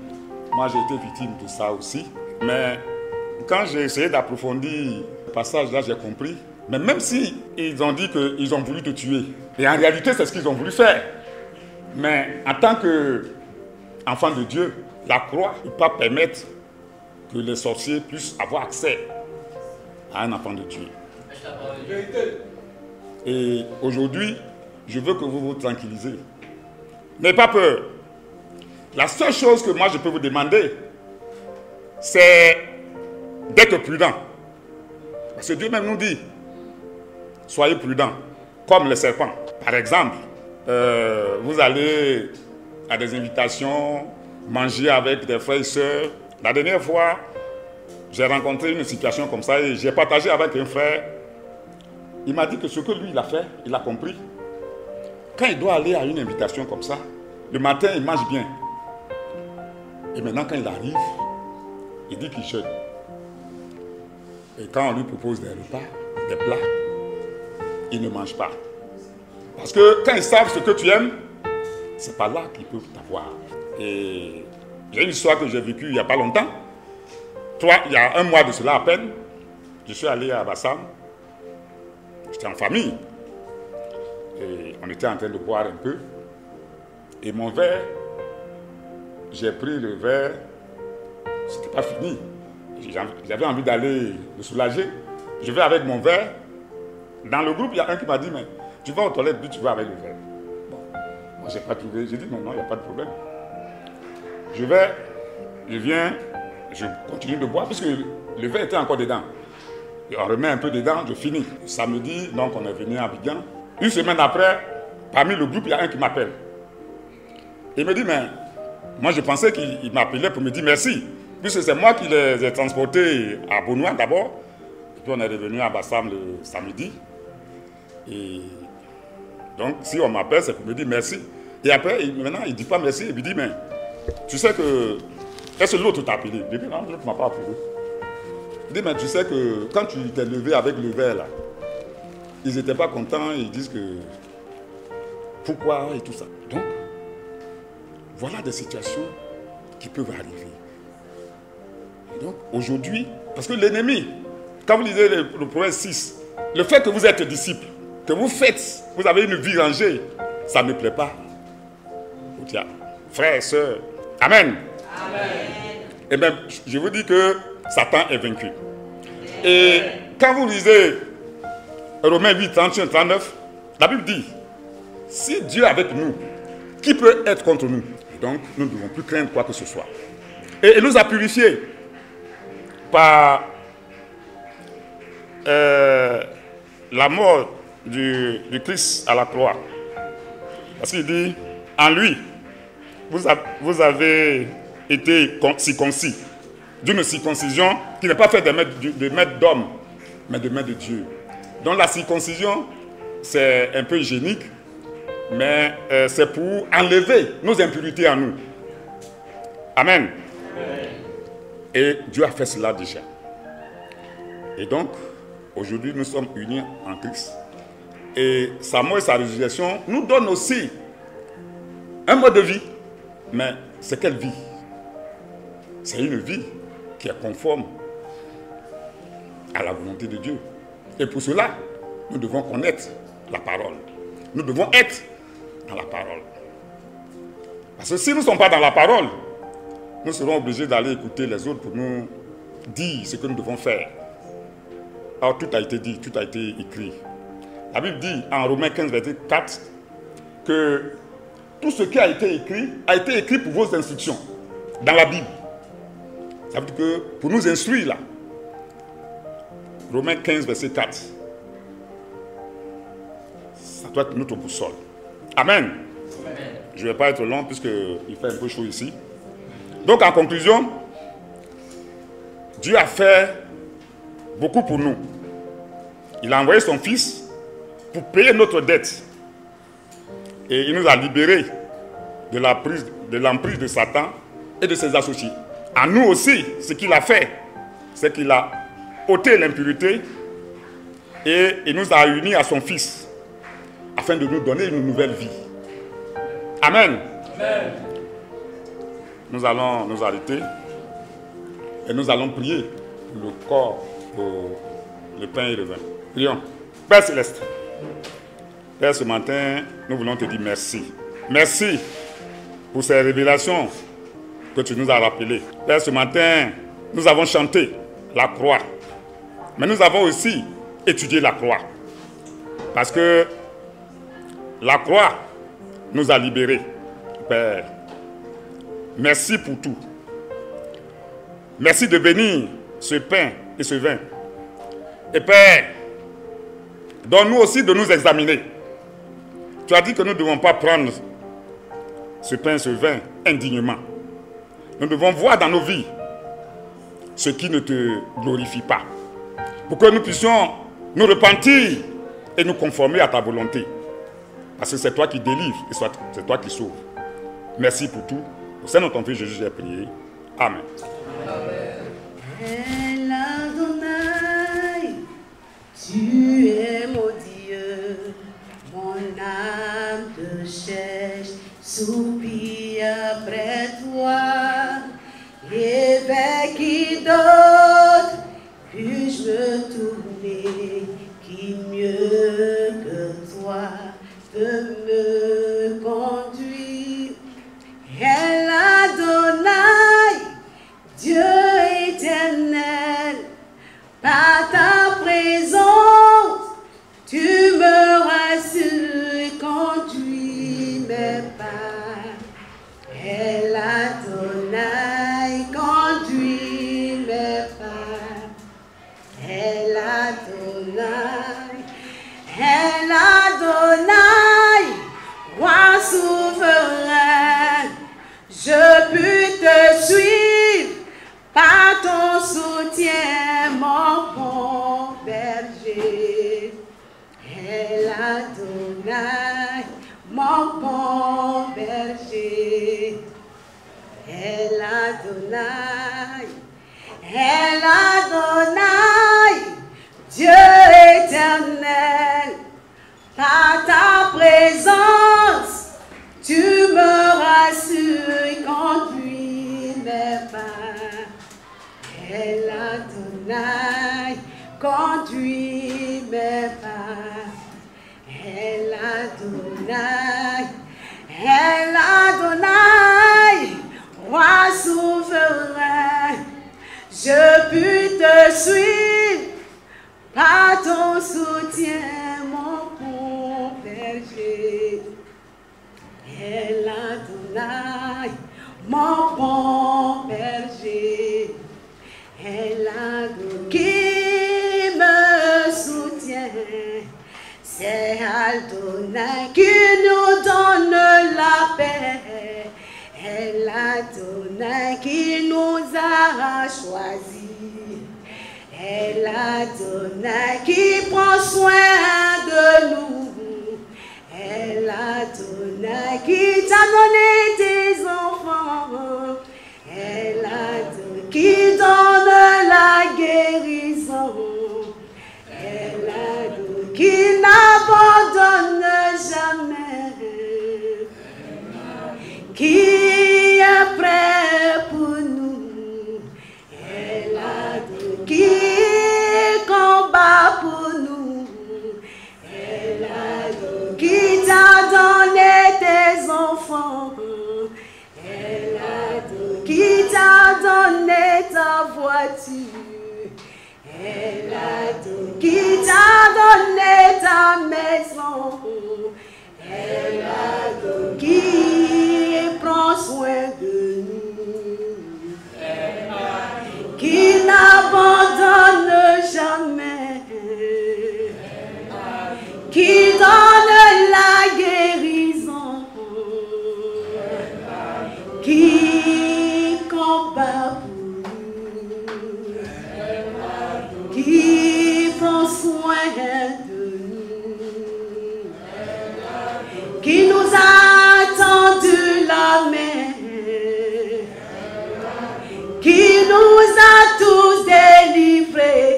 Moi j'ai été victime de ça aussi, mais quand j'ai essayé d'approfondir le passage là, j'ai compris. Mais même si ils ont dit qu'ils ont voulu te tuer, et en réalité c'est ce qu'ils ont voulu faire. Mais en tant qu'enfant de Dieu, la croix ne peut pas permettre que les sorciers puissent avoir accès à un enfant de Dieu. Et aujourd'hui, je veux que vous vous tranquillisez. N'ayez pas peur. La seule chose que moi je peux vous demander, c'est d'être prudent. Parce que Dieu même nous dit, soyez prudents, comme les serpents. Par exemple, vous allez à des invitations, manger avec des frères et sœurs. La dernière fois, j'ai rencontré une situation comme ça et j'ai partagé avec un frère. Il m'a dit que ce que lui, il a fait, il a compris. Quand il doit aller à une invitation comme ça, le matin, il mange bien. Et maintenant, quand il arrive, il dit qu'il jeûne. Et quand on lui propose des repas, des plats, il ne mange pas. Parce que quand ils savent ce que tu aimes, c'est pas là qu'ils peuvent t'avoir. Et j'ai une histoire que j'ai vécue il n'y a pas longtemps. Il y a un mois de cela à peine, je suis allé à Bassam. J'étais en famille. Et on était en train de boire un peu. Et mon verre, j'ai pris le verre, c'était pas fini. J'avais envie d'aller me soulager. Je vais avec mon verre. Dans le groupe, il y a un qui m'a dit, mais tu vas aux toilettes, puis tu vas avec le verre. Bon, moi, j'ai pas trouvé. J'ai dit, non, il n'y a pas de problème. Je viens, je continue de boire, puisque le verre était encore dedans. Et on remet un peu dedans, je finis. Samedi, donc on est venu à Abidjan. Une semaine après, parmi le groupe, il y a un qui m'appelle. Il me dit, mais moi je pensais qu'il m'appelait pour me dire merci, puisque c'est moi qui les ai transportés à Benoît d'abord. Et puis on est revenu à Bassam le samedi. Et donc si on m'appelle, c'est pour me dire merci. Et après, maintenant, il ne dit pas merci, il me dit, mais tu sais que, est-ce que l'autre t'a appelé? Je dis, non, l'autre ne m'a pas appelé. Il dit, mais tu sais que quand tu t'es levé avec le verre là, ils n'étaient pas contents, ils disent que pourquoi et tout ça. Donc, voilà des situations qui peuvent arriver. Et donc, aujourd'hui, parce que l'ennemi, quand vous lisez le Proverbe 6, le fait que vous êtes disciple, que vous faites, vous avez une vie rangée, ça ne plaît pas au diable. Frères et sœurs, amen. Amen. Et bien, je vous dis que Satan est vaincu. Et quand vous lisez Romains 8, 31, 39, la Bible dit, si Dieu est avec nous, qui peut être contre nous? Et donc, nous ne devons plus craindre quoi que ce soit. Et il nous a purifiés par la mort du Christ à la croix. Parce qu'il dit, en lui, vous avez été circoncis d'une circoncision qui n'est pas faite de maître d'homme, mais de main de Dieu. Donc la circoncision, c'est un peu hygiénique, mais c'est pour enlever nos impuretés en nous. Amen. Amen. Et Dieu a fait cela déjà. Et donc, aujourd'hui, nous sommes unis en Christ. Et sa mort et sa résurrection nous donnent aussi un mode de vie. Mais c'est quelle vie? C'est une vie qui est conforme à la volonté de Dieu. Et pour cela, nous devons connaître la parole. Nous devons être dans la parole. Parce que si nous ne sommes pas dans la parole, nous serons obligés d'aller écouter les autres pour nous dire ce que nous devons faire. Alors tout a été dit, tout a été écrit. La Bible dit en Romains 15, verset 4, que tout ce qui a été écrit pour vos instructions dans la Bible. Ça veut dire que pour nous instruire là, Romains 15, verset 4, ça doit être notre boussole. Amen. Amen. Je ne vais pas être long puisqu'il fait un peu chaud ici. Donc en conclusion, Dieu a fait beaucoup pour nous. Il a envoyé son Fils pour payer notre dette. Et il nous a libérés de l'emprise de Satan et de ses associés. À nous aussi, ce qu'il a fait, c'est qu'il a ôté l'impureté et il nous a unis à son Fils afin de nous donner une nouvelle vie. Amen. Amen. Nous allons nous arrêter et nous allons prier pour le corps, pour le pain et le vin. Prions. Père Céleste, Père, ce matin, nous voulons te dire merci. merci pour ces révélations que tu nous as rappelées. Père, ce matin, nous avons chanté la croix. Mais nous avons aussi étudié la croix. Parce que la croix nous a libérés. Père, merci pour tout. Merci de bénir ce pain et ce vin. Et Père, donne-nous aussi de nous examiner. Tu as dit que nous ne devons pas prendre ce pain et ce vin indignement. Nous devons voir dans nos vies ce qui ne te glorifie pas. Pour que nous puissions nous repentir et nous conformer à ta volonté. Parce que c'est toi qui délivres et c'est toi qui sauves. Merci pour tout. Au sein de ton Fils Jésus, j'ai prié. Amen. El Adonai, tu es mon Dieu, mon âme te cherche, soupire après toi. Et vers qui d'autre puis-je me tourner, qui mieux que toi peut me conduire? El Adonai, Dieu éternel, par ta présence, tu me rassures, conduis mes pas. El Adonai, conduis mes pas. El Adonai, El Adonai, roi souverain, je puis te suivre par ton soutien, mon bon berger. El Adonai, mon bon berger. El Adonai, El Adonai, Dieu éternel, par ta présence, tu me rassures, conduis mes pas. El Adonai, conduis mes pas. El Adonai, El Adonai, roi souverain, je puis te suivre par ton soutien, mon bon berger. El Adonai, mon bon berger. El Adonai qui me soutient. C'est Adonai qui nous donne la paix. El Adonai qui nous a choisis. El Adonai qui prend soin de nous. El Adonai qui t'a donné tes enfants. El Adonai qui donne la guérison. El Adonai qui n'abandonne jamais. Qui est prêt pour nous. El Adonai qui combat pour nous. El Adonai qui t'a donné tes enfants. El Adonai qui t'a donné ta voiture. El Adonai qui t'a donné ta maison. El Adonai qui prend soin de nous. El Adonai qui n'abandonne jamais. El Adonai qui donne la guérison. El Adonai qui combat pour nous. El Adonai qui prend soin de nous. El Adonai qui nous a tendu la main. El Adonai qui nous a tous délivrés.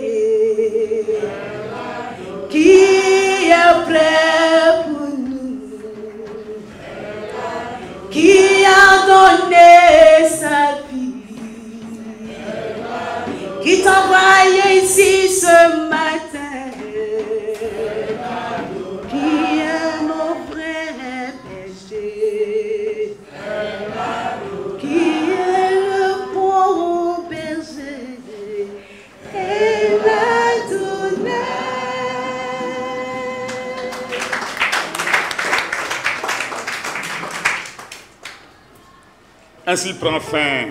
El Adonai qui est prêt pour nous. El Adonai qui a donné sa vie. El Adonai qui t'envoie ici ce matin. El Adonai qui est mon vrai péché. Ainsi prend fin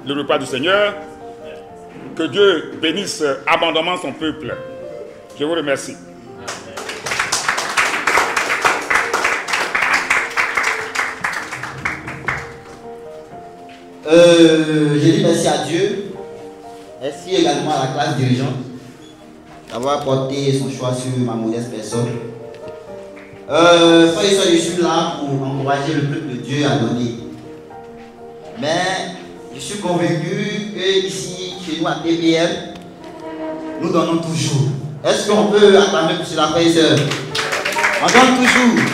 le repas du Seigneur. Que Dieu bénisse abondamment son peuple. Je vous remercie. Je dis merci à Dieu. Merci également à la classe dirigeante d'avoir porté son choix sur ma modeste personne. Frère et soeur, je suis là pour encourager le peuple de Dieu à donner. Mais je suis convaincu que ici, chez nous à TPL, nous donnons toujours. Est-ce qu'on peut acclamer pour cela, frère et soeur? On donne toujours.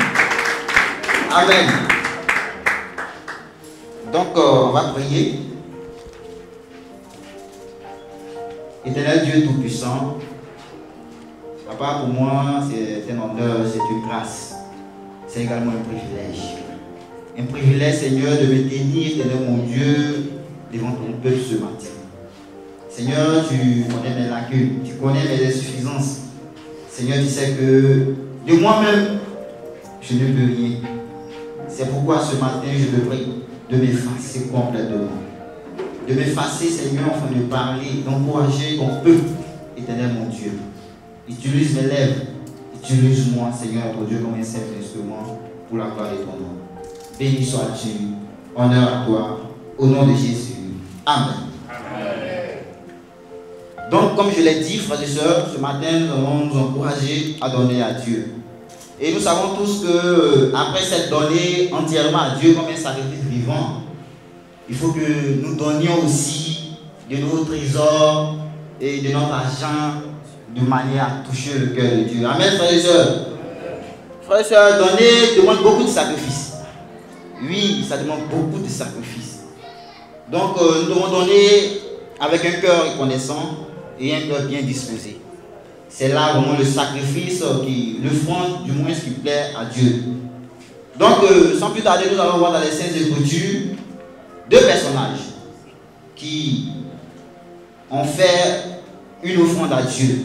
Amen. Donc, on va prier. Éternel Dieu Tout-Puissant, Papa, pour moi, c'est un honneur, c'est une grâce. C'est également un privilège. Un privilège, Seigneur, de me tenir, Seigneur mon Dieu, devant ton peuple ce matin. Seigneur, tu connais mes lacunes, tu connais mes insuffisances. Seigneur, tu sais que de moi-même, je ne peux rien. C'est pourquoi ce matin, je te prie de m'effacer complètement. De m'effacer, Seigneur, afin de parler, d'encourager ton peuple, éternel mon Dieu. Utilise mes lèvres, utilise-moi, Seigneur, ton Dieu, comme un simple instrument pour la gloire de ton nom. Béni sois-tu, honneur à toi, au nom de Jésus. Amen. Amen. Donc, comme je l'ai dit, frères et sœurs, ce matin, nous allons nous encourager à donner à Dieu. Et nous savons tous que après cette donnée entièrement à Dieu comme un sacrifice vivant, il faut que nous donnions aussi de nos trésors et de notre argent de manière à toucher le cœur de Dieu. Amen, frères et sœurs. Frères et sœurs, donner demande beaucoup de sacrifices. Oui, ça demande beaucoup de sacrifices. Donc, nous devons donner avec un cœur reconnaissant et un cœur bien disposé. C'est là vraiment le sacrifice, le front du moins qui plaît à Dieu. Donc, sans plus tarder, nous allons voir dans les Saintes Écritures deux personnages qui ont fait une offrande à Dieu.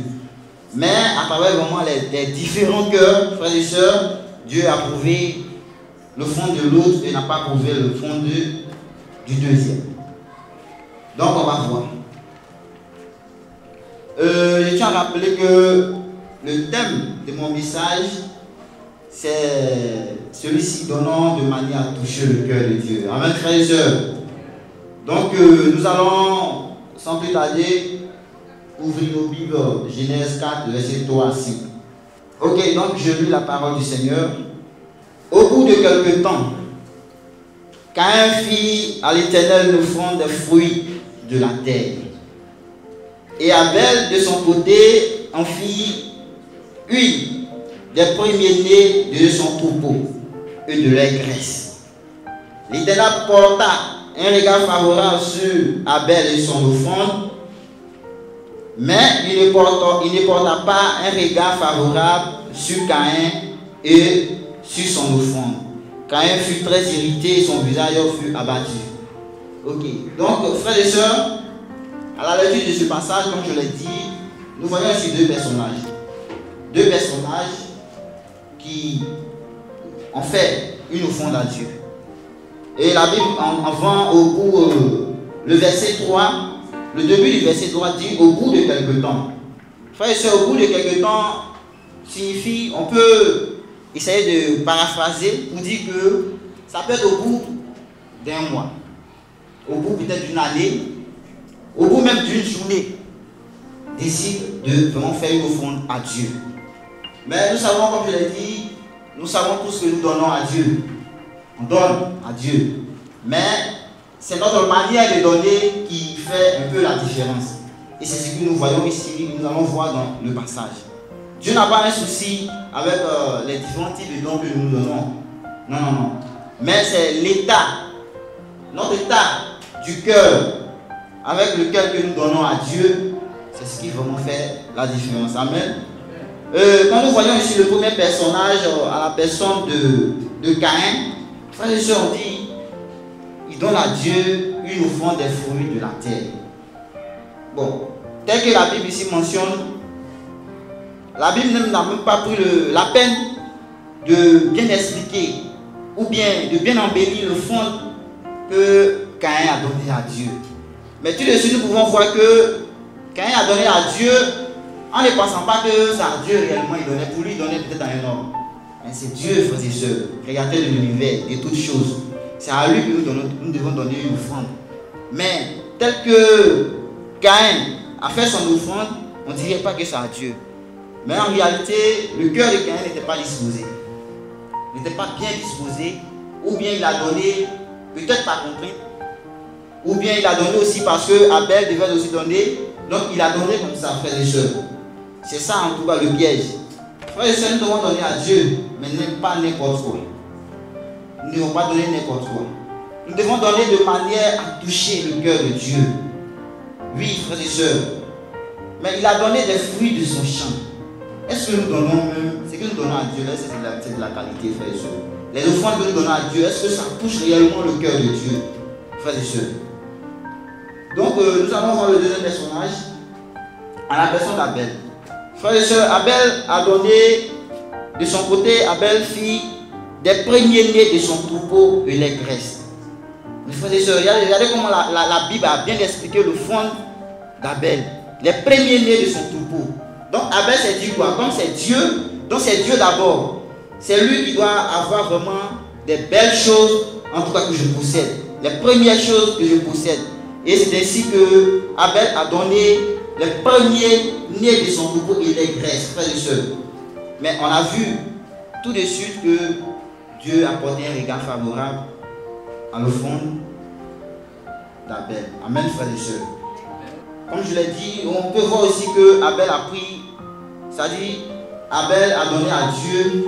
Mais à travers vraiment les différents cœurs, frères et sœurs, Dieu a prouvé le fond de l'autre et n'a pas prouvé le fond du deuxième. Donc on va voir. Je tiens à rappeler que le thème de mon message, c'est celui-ci, donnant de manière à toucher le cœur de Dieu. Amen, frères et sœurs. Donc nous allons, sans plus tarder, ouvrir nos Bibles, Genèse 4, verset 3 à 5. Ok, donc je lis la parole du Seigneur. Au bout de quelque temps, Caïn fit à l'Éternel l'offrande des fruits de la terre. Et Abel, de son côté, en fit une des premiers-nés de son troupeau et de leur graisse. L'Éternel porta un regard favorable sur Abel et son offrande, mais il ne porta pas un regard favorable sur Caïn et sur son offrande. Caïn fut très irrité et son visage fut abattu. Ok, donc frères et sœurs, à la lecture de ce passage, comme je l'ai dit, nous voyons ici deux personnages. Deux personnages qui ont fait une offrande à Dieu. Et la Bible en vend au bout, le verset 3, le début du verset 3 dit au bout de quelque temps. Frères et sœurs, au bout de quelque temps signifie, on peut essayer de paraphraser pour dire que ça peut être au bout d'un mois, au bout peut-être d'une année, au bout même d'une journée, décide de vraiment faire une offrande à Dieu. Mais nous savons, comme je l'ai dit, nous savons tous que nous donnons à Dieu. On donne à Dieu. Mais c'est notre manière de donner qui fait un peu la différence. Et c'est ce que nous voyons ici, nous allons voir dans le passage. Dieu n'a pas un souci avec les différents types de dons que nous donnons. Non, non, non. Mais c'est l'état, notre état du cœur, avec lequel que nous donnons à Dieu, c'est ce qui vraiment fait la différence. Amen. Quand nous voyons ici le premier personnage à la personne de Caïn, frères et sœurs, on dit, il donne à Dieu une offrande des fruits de la terre. Bon, tel que la Bible ici mentionne, la Bible n'a même pas pris la peine de bien expliquer ou bien de bien embellir le fond que Caïn a donné à Dieu. Mais tout de suite, nous pouvons voir que Caïn a donné à Dieu en ne pensant pas que c'est à Dieu réellement il donnait. Pour lui, il donnait peut-être à un homme. Mais c'est Dieu, frères et sœurs, créateur de l'univers, de toutes choses. C'est à lui que nous devons donner une offrande. Mais tel que Caïn a fait son offrande, on ne dirait pas que c'est à Dieu. Mais en réalité, le cœur de Caïn n'était pas disposé. Il n'était pas bien disposé. Ou bien il a donné, peut-être par contrainte. Ou bien il a donné aussi parce que Abel devait aussi donner. Donc il a donné comme ça, frères et sœurs. C'est ça en tout cas le piège. Frères et sœurs, nous devons donner à Dieu, mais pas n'importe quoi. Nous ne devons pas donner n'importe quoi. Nous devons donner de manière à toucher le cœur de Dieu. Oui, frères et sœurs. Mais il a donné des fruits de son champ. Est-ce que nous donnons même, ce que nous donnons à Dieu, c'est de la qualité, frères et sœurs. Les offrandes que nous donnons à Dieu, est-ce que ça touche réellement le cœur de Dieu, frères et sœurs? Donc, nous allons voir le deuxième personnage, à la personne d'Abel. Frères et sœurs, Abel a donné, de son côté, Abel fit des premiers-nés de son troupeau et les graisses. Mes frères et sœurs, regardez comment la Bible a bien expliqué le fond d'Abel. Les premiers-nés de son troupeau. Donc Abel s'est dit quoi? Comme c'est Dieu, donc c'est Dieu d'abord. C'est lui qui doit avoir vraiment des belles choses, en tout cas que je possède. Les premières choses que je possède. Et c'est ainsi que Abel a donné les premiers nés de son troupeau et les graisses, frères et sœurs. Mais on a vu tout de suite que Dieu a porté un regard favorable à l'offrande d'Abel. Amen, frères et sœurs. Comme je l'ai dit, on peut voir aussi que Abel a pris, c'est-à-dire Abel a donné à Dieu,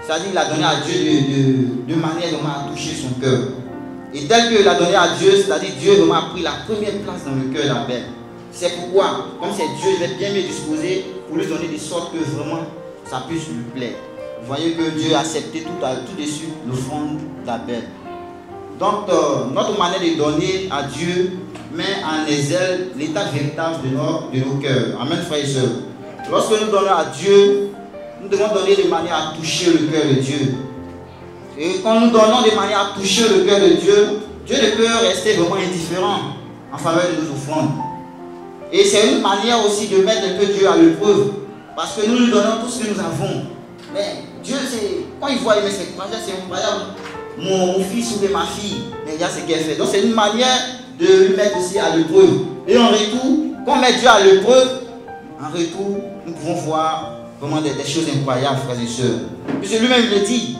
c'est-à-dire il a donné à Dieu de manière vraiment à toucher son cœur. Et tel qu'il a donné à Dieu, c'est-à-dire Dieu vraiment a pris la première place dans le cœur d'Abel. C'est pourquoi, comme c'est Dieu, je vais bien me disposer pour lui donner de sorte que vraiment ça puisse lui plaire. Vous voyez que Dieu a accepté tout de suite l'offrande d'Abel. Donc, notre manière de donner à Dieu met en exergue l'état véritable de nos cœurs. Amen, frères et sœurs. Lorsque nous donnons à Dieu, nous devons donner de manière à toucher le cœur de Dieu. Et quand nous donnons de manière à toucher le cœur de Dieu, Dieu ne peut rester vraiment indifférent en faveur de nos offrandes. Et c'est une manière aussi de mettre un peu Dieu à l'épreuve. Parce que nous lui donnons tout ce que nous avons. Mais Dieu, quand il voit, mais c'est incroyable. Mon fils ou ma fille, mais regarde ce qu'elle fait. Donc c'est une manière de lui mettre aussi à l'épreuve. Et en retour, quand on met Dieu à l'épreuve, en retour, nous pouvons voir vraiment des choses incroyables, frères et sœurs. Puisque lui-même le dit,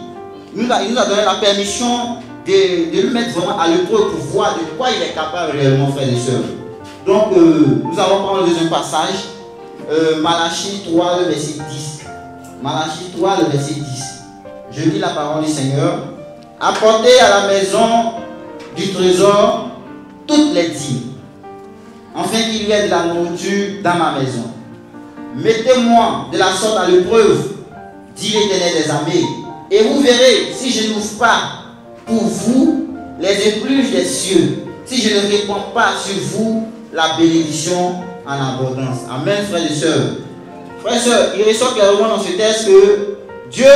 il nous a donné la permission de lui mettre vraiment à l'épreuve pour voir de quoi il est capable réellement, frères et sœurs. Donc, nous allons prendre le deuxième passage, Malachie 3, le verset 10. Malachie 3, le verset 10. Je lis la parole du Seigneur. Apportez à la maison du trésor toutes les dîmes, afin qu'il y ait de la nourriture dans ma maison. Mettez-moi de la sorte à l'épreuve, dit l'Éternel des armées, et vous verrez si je n'ouvre pas pour vous les épluches des cieux, si je ne répands pas sur vous la bénédiction en abondance. Amen, frères et sœurs. Frères et sœurs, il ressort clairement dans ce texte que Dieu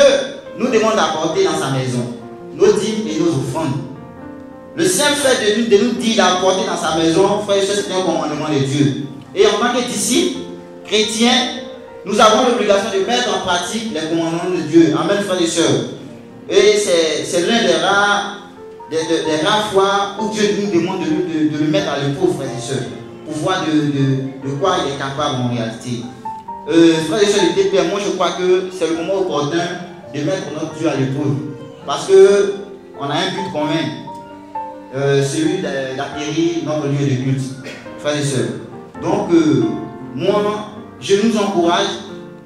nous demande d'apporter dans sa maison nos dîmes et nos offrandes. Le simple fait de nous dire d'apporter dans sa maison, frères et sœurs, c'est un commandement de Dieu. Et en tant que disciples, chrétiens, nous avons l'obligation de mettre en pratique les commandements de Dieu. Amen, frères et sœurs. Et c'est l'un des rares fois où Dieu nous demande de le mettre à l'épreuve, frères et sœurs, pour voir de quoi il est capable en réalité. Frères et sœurs de TPM, moi je crois que c'est le moment opportun de mettre notre Dieu à l'épreuve. Parce qu'on a un but commun, celui d'acquérir notre lieu de culte, frères et sœurs. Donc, moi, je nous encourage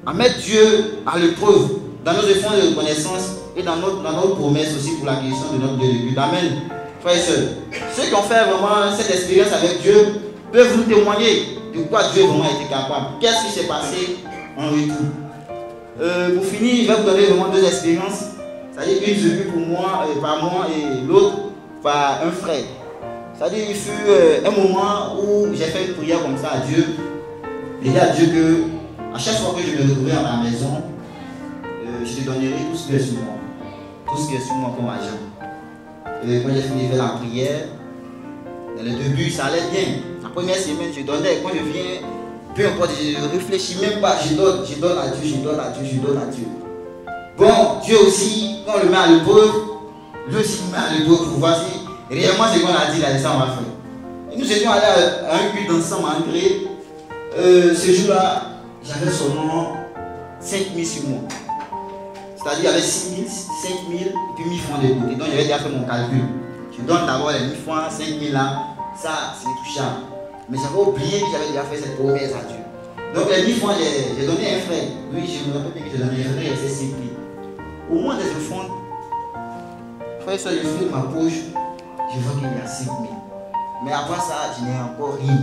à mettre Dieu à l'épreuve dans nos efforts de reconnaissance et dans notre promesse aussi pour l'acquisition de notre lieu de culte. Amen. Frères et sœurs, ceux qui ont fait vraiment cette expérience avec Dieu peuvent vous témoigner de quoi Dieu vraiment a été capable. Qu'est-ce qui s'est passé en retour. Pour finir, je vais vous donner vraiment deux expériences. C'est-à-dire une vécue pour moi, par moi et l'autre par un frère. C'est-à-dire il fut un moment où j'ai fait une prière comme ça à Dieu. J'ai dit à Dieu que à chaque fois que je me retrouvais à ma maison, je te donnerai tout ce qui est sur moi. Tout ce qui est sur moi comme argent. quand j'ai fini de faire la prière, dans le début, ça allait bien. La première semaine, je donnais. Quand je viens, peu importe, je ne réfléchis même pas. Je donne à Dieu, je donne à Dieu, je donne à Dieu. Bon, Dieu aussi, quand on le met à l'épreuve, lui aussi me met à l'épreuve pour voir si réellement ce qu'on a dit là, ça on va faire. Et nous étions allés à un culte ensemble en Gré. Ce jour-là, j'avais seulement 5 000 sur moi. C'est-à-dire, il y avait 6 000, 5 000 et puis 1000 francs de côté. Donc, j'avais déjà fait mon calcul. Je donne d'abord les 1000 francs, 5 000 là, ça c'est touchable. Mais j'avais oublié que j'avais déjà fait cette promesse à Dieu. Donc, les 1000 francs, j'ai donné un frère. Oui, je me rappelle bien que j'ai donné un frère, il restait 5 000. Au moins des offrandes, frère, ça, je fais ma poche, je vois qu'il y a 5 000. Mais après ça, je n'ai encore rien.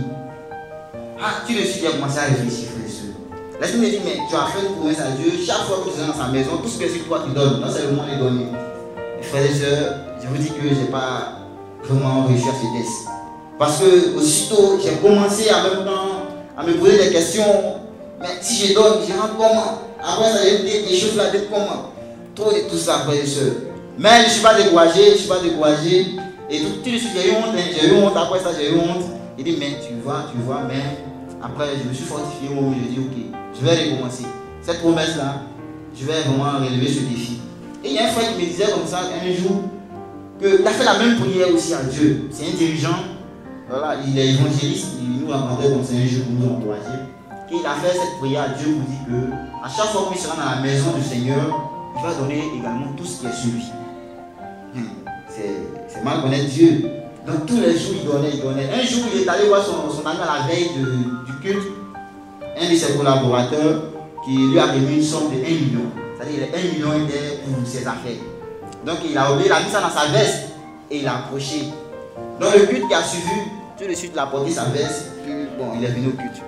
Ah, tout de suite, j'ai commencé à réfléchir, frère et soeur. Laisse-moi me dire, mais tu as fait une promesse à Dieu, chaque fois que tu es dans sa maison, tout ce que c'est toi qui donnes, non seulement les donner. Frères et sœurs, je vous dis que je n'ai pas vraiment réussi à ce test. Parce que aussitôt, j'ai commencé en même temps à me poser des questions. Mais si je donne, je rentre comment? Après ça, j'ai dit des choses là, comment? Trop de tout ça, frères et sœurs. Mais je ne suis pas découragé, Et tout de suite, j'ai eu honte, après ça, j'ai eu honte. Il dit, mais tu vois, mais après, je me suis fortifié, je dis, ok, je vais recommencer. Cette promesse-là, je vais vraiment relever ce défi. Et il y a un frère qui me disait comme ça un jour, qu'il a fait la même prière aussi à Dieu. C'est un dirigeant, voilà, il est évangéliste, il nous rencontrait comme ça un jour pour nous encourager. Et il a fait cette prière à Dieu pour dire que à chaque fois qu'il sera dans la maison du Seigneur, il va donner également tout ce qui est sur lui. C'est mal connaître Dieu. Donc tous les jours, il donnait. Un jour, il est allé voir son ami à la veille du culte, un de ses collaborateurs, qui lui a remis une somme de 1 million. C'est-à-dire 1 million était pour ses affaires. Donc il a oublié, il a mis ça dans sa veste et il l'a approché. Dans le culte qui a suivi, tout de suite il a porté sa veste, puis bon, il est venu au culte.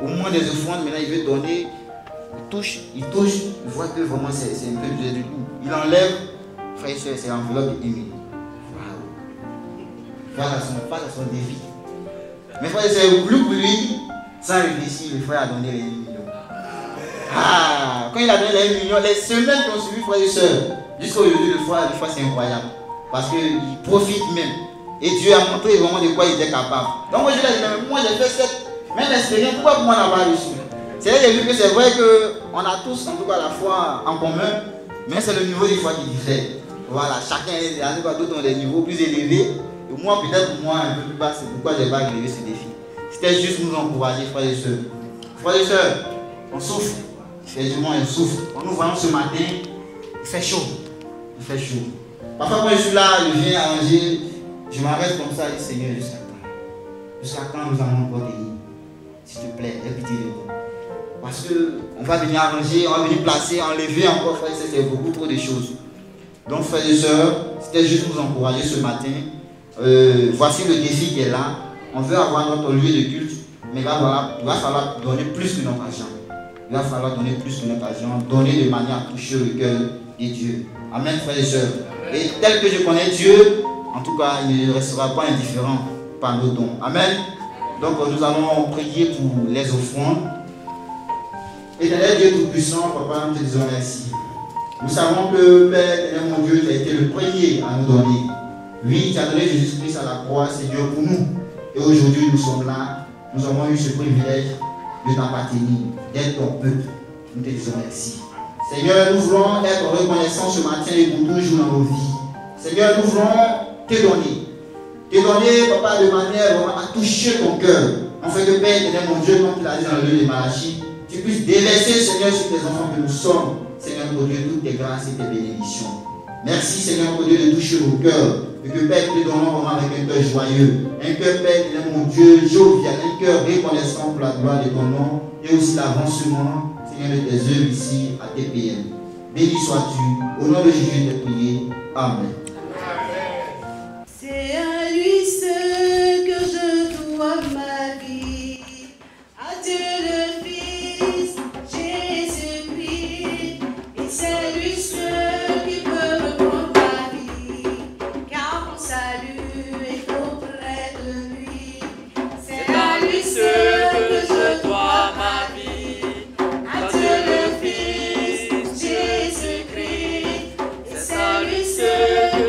Au moment des offrandes, maintenant il veut donner, il touche, il voit que vraiment c'est un peu du lourd. Il enlève, frère et soeur, c'est l'enveloppe de 1 million. Face à son défi. Mais frère, c'est plus pour lui, sans réfléchir, le frère a donné les 1 million. Ah, quand il a donné les 1 million, les semaines qui ont suivi, frère et soeur, jusqu'à aujourd'hui, le frère c'est incroyable. Parce qu'il profite même. Et Dieu a montré vraiment de quoi il était capable. Donc moi je lui ai dit, moi j'ai fait cette même expérience, pourquoi moi n'a pas reçu? C'est là que j'ai vu que c'est vrai qu'on a tous en tout cas la foi en commun, mais c'est le niveau de foi qui diffère. Voilà, chacun, en tout cas d'autres ont des niveaux plus élevés. Et moi, peut-être moi un peu plus bas, c'est pourquoi je n'ai pas relevé ce défi. C'était juste nous encourager, frères et sœurs. Frères et sœurs, on souffre. Effectivement, on souffre. On nous voit ce matin, il fait chaud. Il fait chaud. Parfois, quand je suis là, je viens arranger, je m'arrête comme ça et dis Seigneur, jusqu'à quand? Jusqu'à quand nous allons encore tenir? S'il te plaît, aie pitié de nous. Parce qu'on va venir arranger, on va venir placer, enlever encore, frères et sœurs, c'est beaucoup trop de choses. Donc, frères et sœurs, c'était juste nous encourager ce matin. Voici le défi qui est là. On veut avoir notre lieu de culte, mais il va falloir donner plus que notre argent. Il va falloir donner plus que notre argent, donner de manière à toucher le cœur de Dieu. Amen, frères et sœurs. Et tel que je connais Dieu, en tout cas, il ne restera pas indifférent par nos dons. Amen. Donc, nous allons prier pour les offrandes. Éternel Dieu Tout-Puissant, Papa, nous te disons merci. Nous savons que, Père, mon Dieu, tu as été le premier à nous donner. Oui, tu as donné Jésus-Christ à la croix, Seigneur, pour nous. Et aujourd'hui, nous sommes là. Nous avons eu ce privilège de t'appartenir, d'être ton peuple. Nous te disons merci. Seigneur, nous voulons être reconnaissants ce matin et pour toujours dans nos vies. Seigneur, nous voulons te donner. Te donner, Papa, de manière à toucher ton cœur. En fait, que Père, éternel, mon Dieu, comme tu l'as dit dans le lieu de Malachie, tu puisses déverser, Seigneur, sur tes enfants que nous sommes. Seigneur, mon Dieu, toutes tes grâces et tes bénédictions. Merci, Seigneur, mon Dieu, de toucher nos cœurs. Et que Père, nous te donnons vraiment avec un cœur joyeux. Un cœur, Père, mon Dieu, jovial. Un cœur reconnaissant pour la gloire de ton nom. Et aussi l'avancement, Seigneur, de tes œuvres ici à TPM. Béni sois-tu. Au nom de Jésus, je t'ai prié. Amen. C'est à lui seul que je dois ma vie. À Dieu le Fils, Jésus-Christ. Et c'est lui seul qui peut reprendre ma vie. Car mon salut est auprès de lui. C'est à lui seul que je dois ma vie. À Dieu le Fils, Jésus-Christ. Et c'est lui seul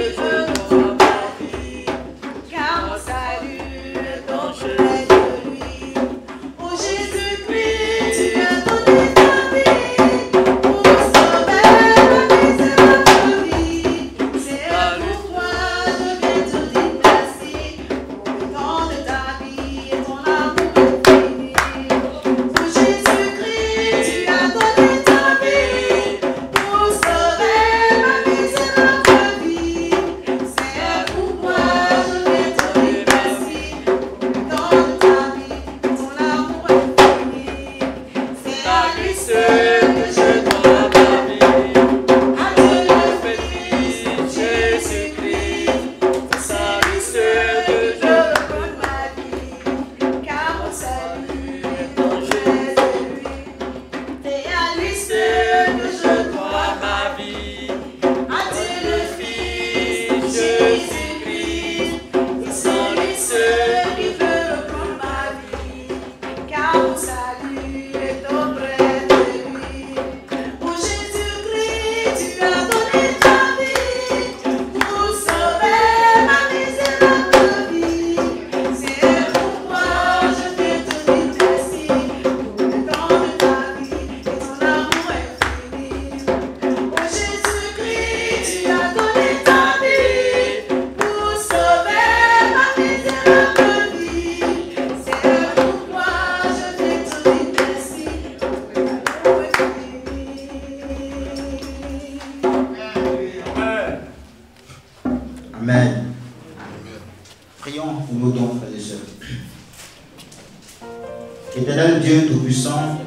Éternel Dieu Tout-Puissant,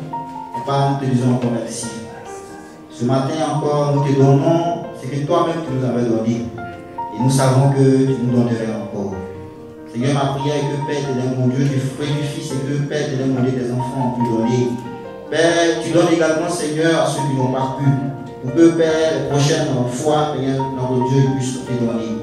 Papa, nous te disons encore merci. Ce matin encore, nous te donnons ce que toi-même tu nous avais donné. Et nous savons que tu nous donnerais encore. Seigneur, ma prière est que Père éternel, mon Dieu, du fruit du Fils, et que Père éternel, mon Dieu, tes enfants ont pu donner. Père, tu donnes également, Seigneur, à ceux qui n'ont pas pu. Pour que, Père, les prochaines fois, Seigneur, notre Dieu puisse te donner.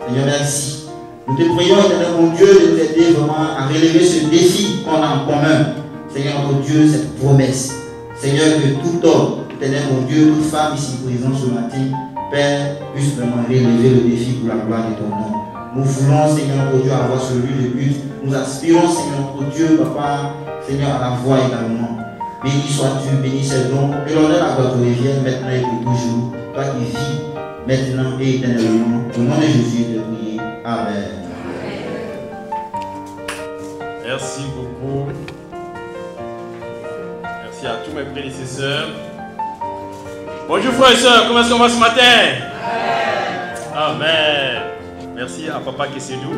Seigneur, merci. Nous te prions, éternel, mon Dieu, de nous aider vraiment à relever ce défi qu'on a en commun. Seigneur, notre Dieu, cette promesse. Seigneur, que tout homme, éternel, mon Dieu, toute femme ici présente ce matin, Père, puisse vraiment relever le défi pour la gloire de ton nom. Nous voulons, Seigneur, notre Dieu, avoir ce lieu de but. Nous aspirons, Seigneur, notre Dieu, Papa, Seigneur, à la voix également. Béni sois-tu, béni c'est le nom. Que l'honneur à toi te revienne maintenant et pour toujours. Toi qui vis maintenant et éternellement. Au nom de Jésus, de prier. Amen. Merci beaucoup. Merci à tous mes prédécesseurs. Bonjour frères et sœurs, comment est-ce qu'on va ce matin? Amen. Merci à Papa Kessedou.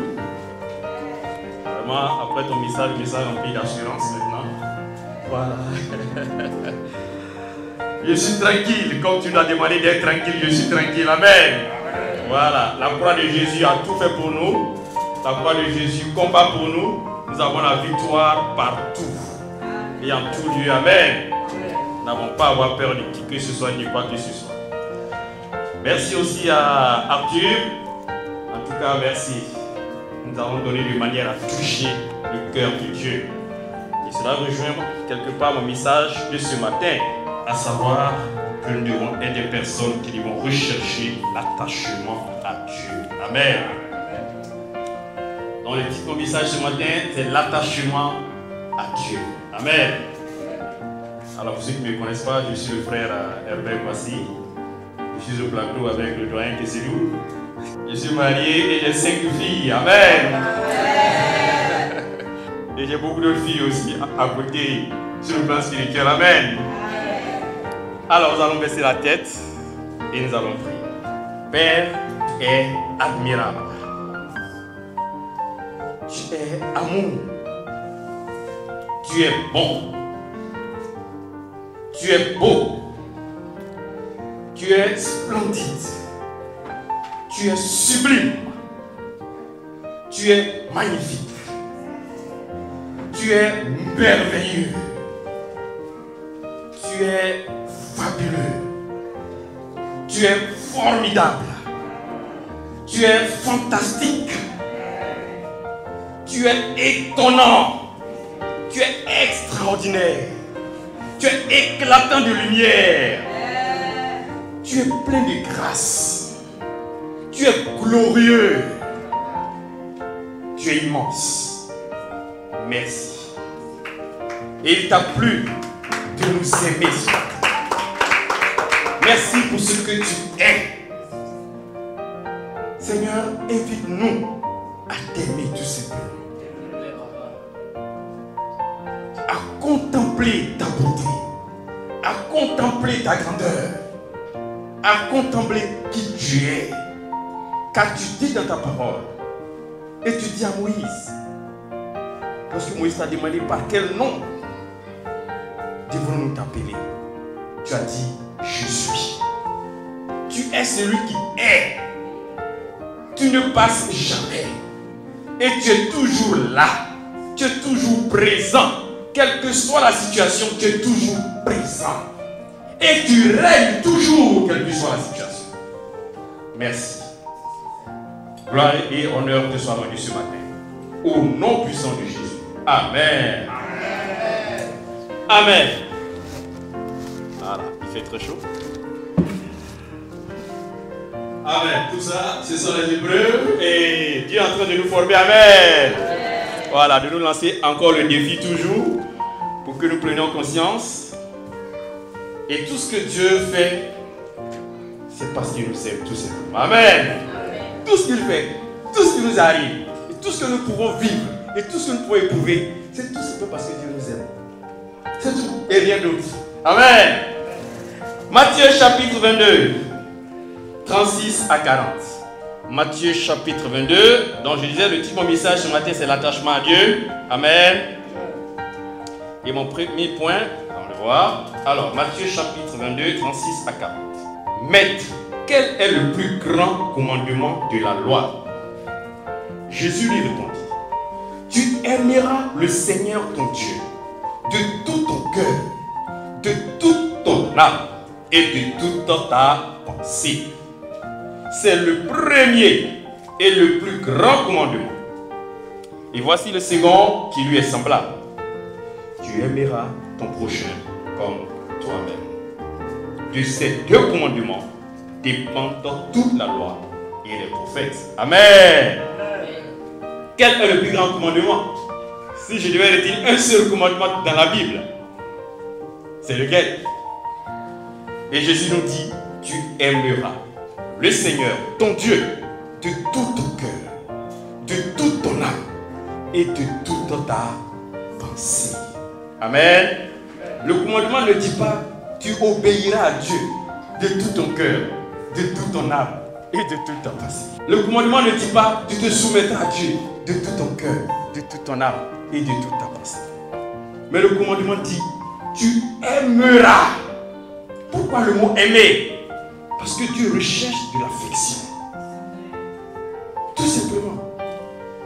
Vraiment, après ton message, le message rempli d'assurance maintenant. Voilà. Je suis tranquille, comme tu l'as demandé d'être tranquille, je suis tranquille. Amen. Voilà, la croix de Jésus a tout fait pour nous. La croix de Jésus combat pour nous. Nous avons la victoire partout et en tout lieu. Amen. Nous n'avons pas à avoir peur de qui que ce soit, ni quoi que ce soit. Merci aussi à Arthur. En tout cas, merci. Nous avons donné de manière à toucher le cœur de Dieu. Et cela rejoint quelque part mon message de ce matin, à savoir que nous devons être des personnes qui vont rechercher l'attachement à Dieu. Amen. Donc le titre de mon message ce matin, c'est l'attachement à Dieu. Amen. Alors pour ceux qui ne me connaissent pas, je suis le frère Herbert Kwasi. Je suis au plateau avec le doyen Kessedou. Je suis marié et j'ai 5 filles. Amen. Et j'ai beaucoup d'autres filles aussi à côté sur le plan spirituel. Amen. Alors nous allons baisser la tête et nous allons prier. Père est admirable. Tu es amour. Tu es bon. Tu es beau. Tu es splendide. Tu es sublime. Tu es magnifique. Tu es merveilleux. Tu es fabuleux. Tu es formidable. Tu es fantastique. Tu es étonnant. Tu es extraordinaire. Tu es éclatant de lumière. Tu es plein de grâce. Tu es glorieux. Tu es immense. Merci. Et il t'a plu de nous aimer ce matin. Merci pour ce que tu es. Seigneur, invite-nous à t'aimer tout simplement. À contempler ta beauté. À contempler ta grandeur. À contempler qui tu es. Car tu dis dans ta parole. Et tu dis à Moïse. Lorsque Moïse t'a demandé par quel nom devons-nous t'appeler, tu as dit, je suis. Tu es celui qui est. Tu ne passes jamais. Et tu es toujours là. Tu es toujours présent. Quelle que soit la situation, tu es toujours présent. Et tu règnes toujours, quelle que soit la situation. Merci. Gloire et honneur te soient rendus ce matin. Au nom puissant de Jésus. Amen. Amen. Amen. Voilà, il fait très chaud. Amen. Tout ça, ce sont les épreuves et Dieu est en train de nous former. Amen. Voilà, de nous lancer encore le défi toujours pour que nous prenions conscience. Et tout ce que Dieu fait, c'est parce qu'il nous aime tout simplement. Amen. Tout ce qu'il fait, tout ce qui nous arrive, et tout ce que nous pouvons vivre, et tout ce que nous pouvons éprouver, c'est tout simplement parce que Dieu nous aime. C'est tout, et rien d'autre. Amen. Matthieu chapitre 22, 36 à 40. Matthieu chapitre 22, donc je disais, le titre de mon message ce matin, c'est l'attachement à Dieu. Amen. Et mon premier point, on va le voir. Alors, Matthieu chapitre 22, 36 à 40. Maître, quel est le plus grand commandement de la loi? Jésus lui répondit, tu aimeras le Seigneur ton Dieu de tout ton cœur, de toute ton âme et de toute ta pensée. C'est le premier et le plus grand commandement. Et voici le second qui lui est semblable. Tu aimeras ton prochain comme toi-même. De ces deux commandements dépendent toute la loi et les prophètes. Amen. Quel est le plus grand commandement? Si je devais dire un seul commandement dans la Bible, c'est lequel? Et Jésus nous dit, tu aimeras le Seigneur, ton Dieu, de tout ton cœur, de toute ton âme et de toute ta pensée. Amen. Le commandement ne dit pas, tu obéiras à Dieu de tout ton cœur, de toute ton âme et de toute ta pensée. Le commandement ne dit pas, tu te soumettras à Dieu de tout ton cœur, de toute ton âme et de toute ta pensée. Mais le commandement dit, tu aimeras. Pourquoi le mot aimer? Parce que Dieu recherche de l'affection. Tout simplement.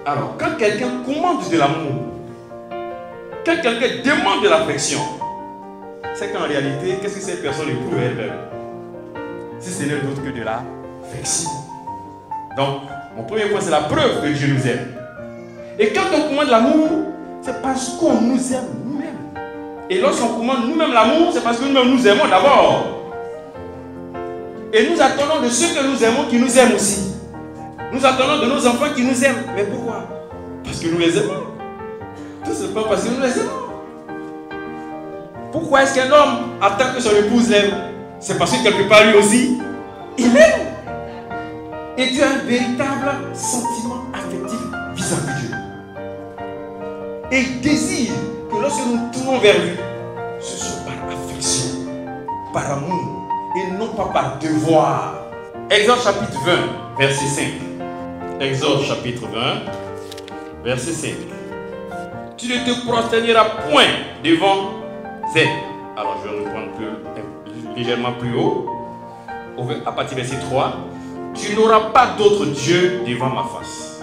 Alors, quand quelqu'un commande de l'amour, quand quelqu'un demande de l'affection, c'est qu'en réalité, qu'est-ce que cette personne éprouve elle-même? Si ce n'est d'autre que de l'affection. Donc, mon premier point, c'est la preuve que Dieu nous aime. Et quand on commande l'amour, c'est parce qu'on nous aime nous-mêmes. Et lorsqu'on commande nous-mêmes l'amour, c'est parce que nous-mêmes nous aimons d'abord. Et nous attendons de ceux que nous aimons qui nous aiment aussi. Nous attendons de nos enfants qui nous aiment. Mais pourquoi? Parce que nous les aimons. Tout simplement parce que nous les aimons. Pourquoi est-ce qu'un homme attend que son épouse l'aime? C'est parce que quelque part lui aussi, il aime. Et Dieu a un véritable sentiment affectif vis-à-vis de Dieu. Et il désire que lorsque nous tournons vers lui, ce soit par affection, par amour, et non pas par devoir. Exode chapitre 20, verset 5. Exode chapitre 20, verset 5. Tu ne te prosterneras point devant elle. Alors je vais reprendre légèrement plus haut, à partir du verset 3. Tu n'auras pas d'autre Dieu devant ma face.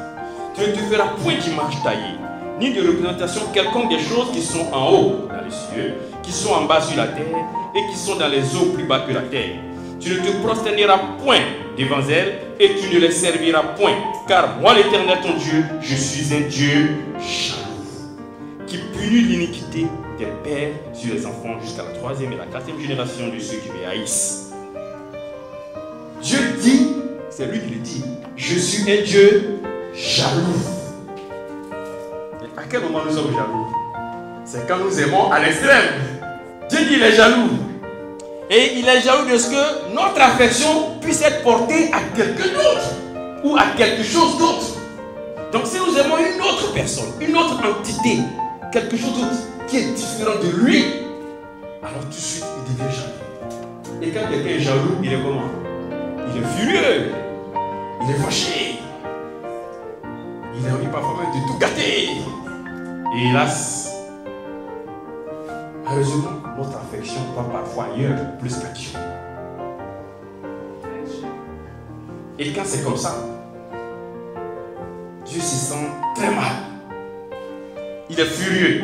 Tu ne te feras point d'image taillée, ni de représentation quelconque des choses qui sont en haut dans les cieux, qui sont en bas sur la terre, et qui sont dans les eaux plus bas que la terre. Tu ne te prosterneras point devant elles, et tu ne les serviras point, car moi l'Éternel ton Dieu, je suis un Dieu jaloux, qui punit l'iniquité des pères sur les enfants jusqu'à la 3e et la 4e génération de ceux qui me haïssent. Dieu dit, c'est lui qui le dit, je suis un Dieu jaloux. Et à quel moment nous sommes jaloux? C'est quand nous aimons à l'extrême. Dieu dit il est jaloux. Et il est jaloux de ce que notre affection puisse être portée à quelqu'un d'autre ou à quelque chose d'autre. Donc si nous aimons une autre personne, une autre entité, quelque chose d'autre qui est différent de lui, alors tout de suite il devient jaloux. Et quand quelqu'un est jaloux, il est comment? Il est furieux, il est fâché, il a envie parfois même de tout gâter. Et hélas, malheureusement, notre affection va parfois ailleurs plus qu'à Dieu. Et quand c'est comme ça, Dieu se sent très mal. Il est furieux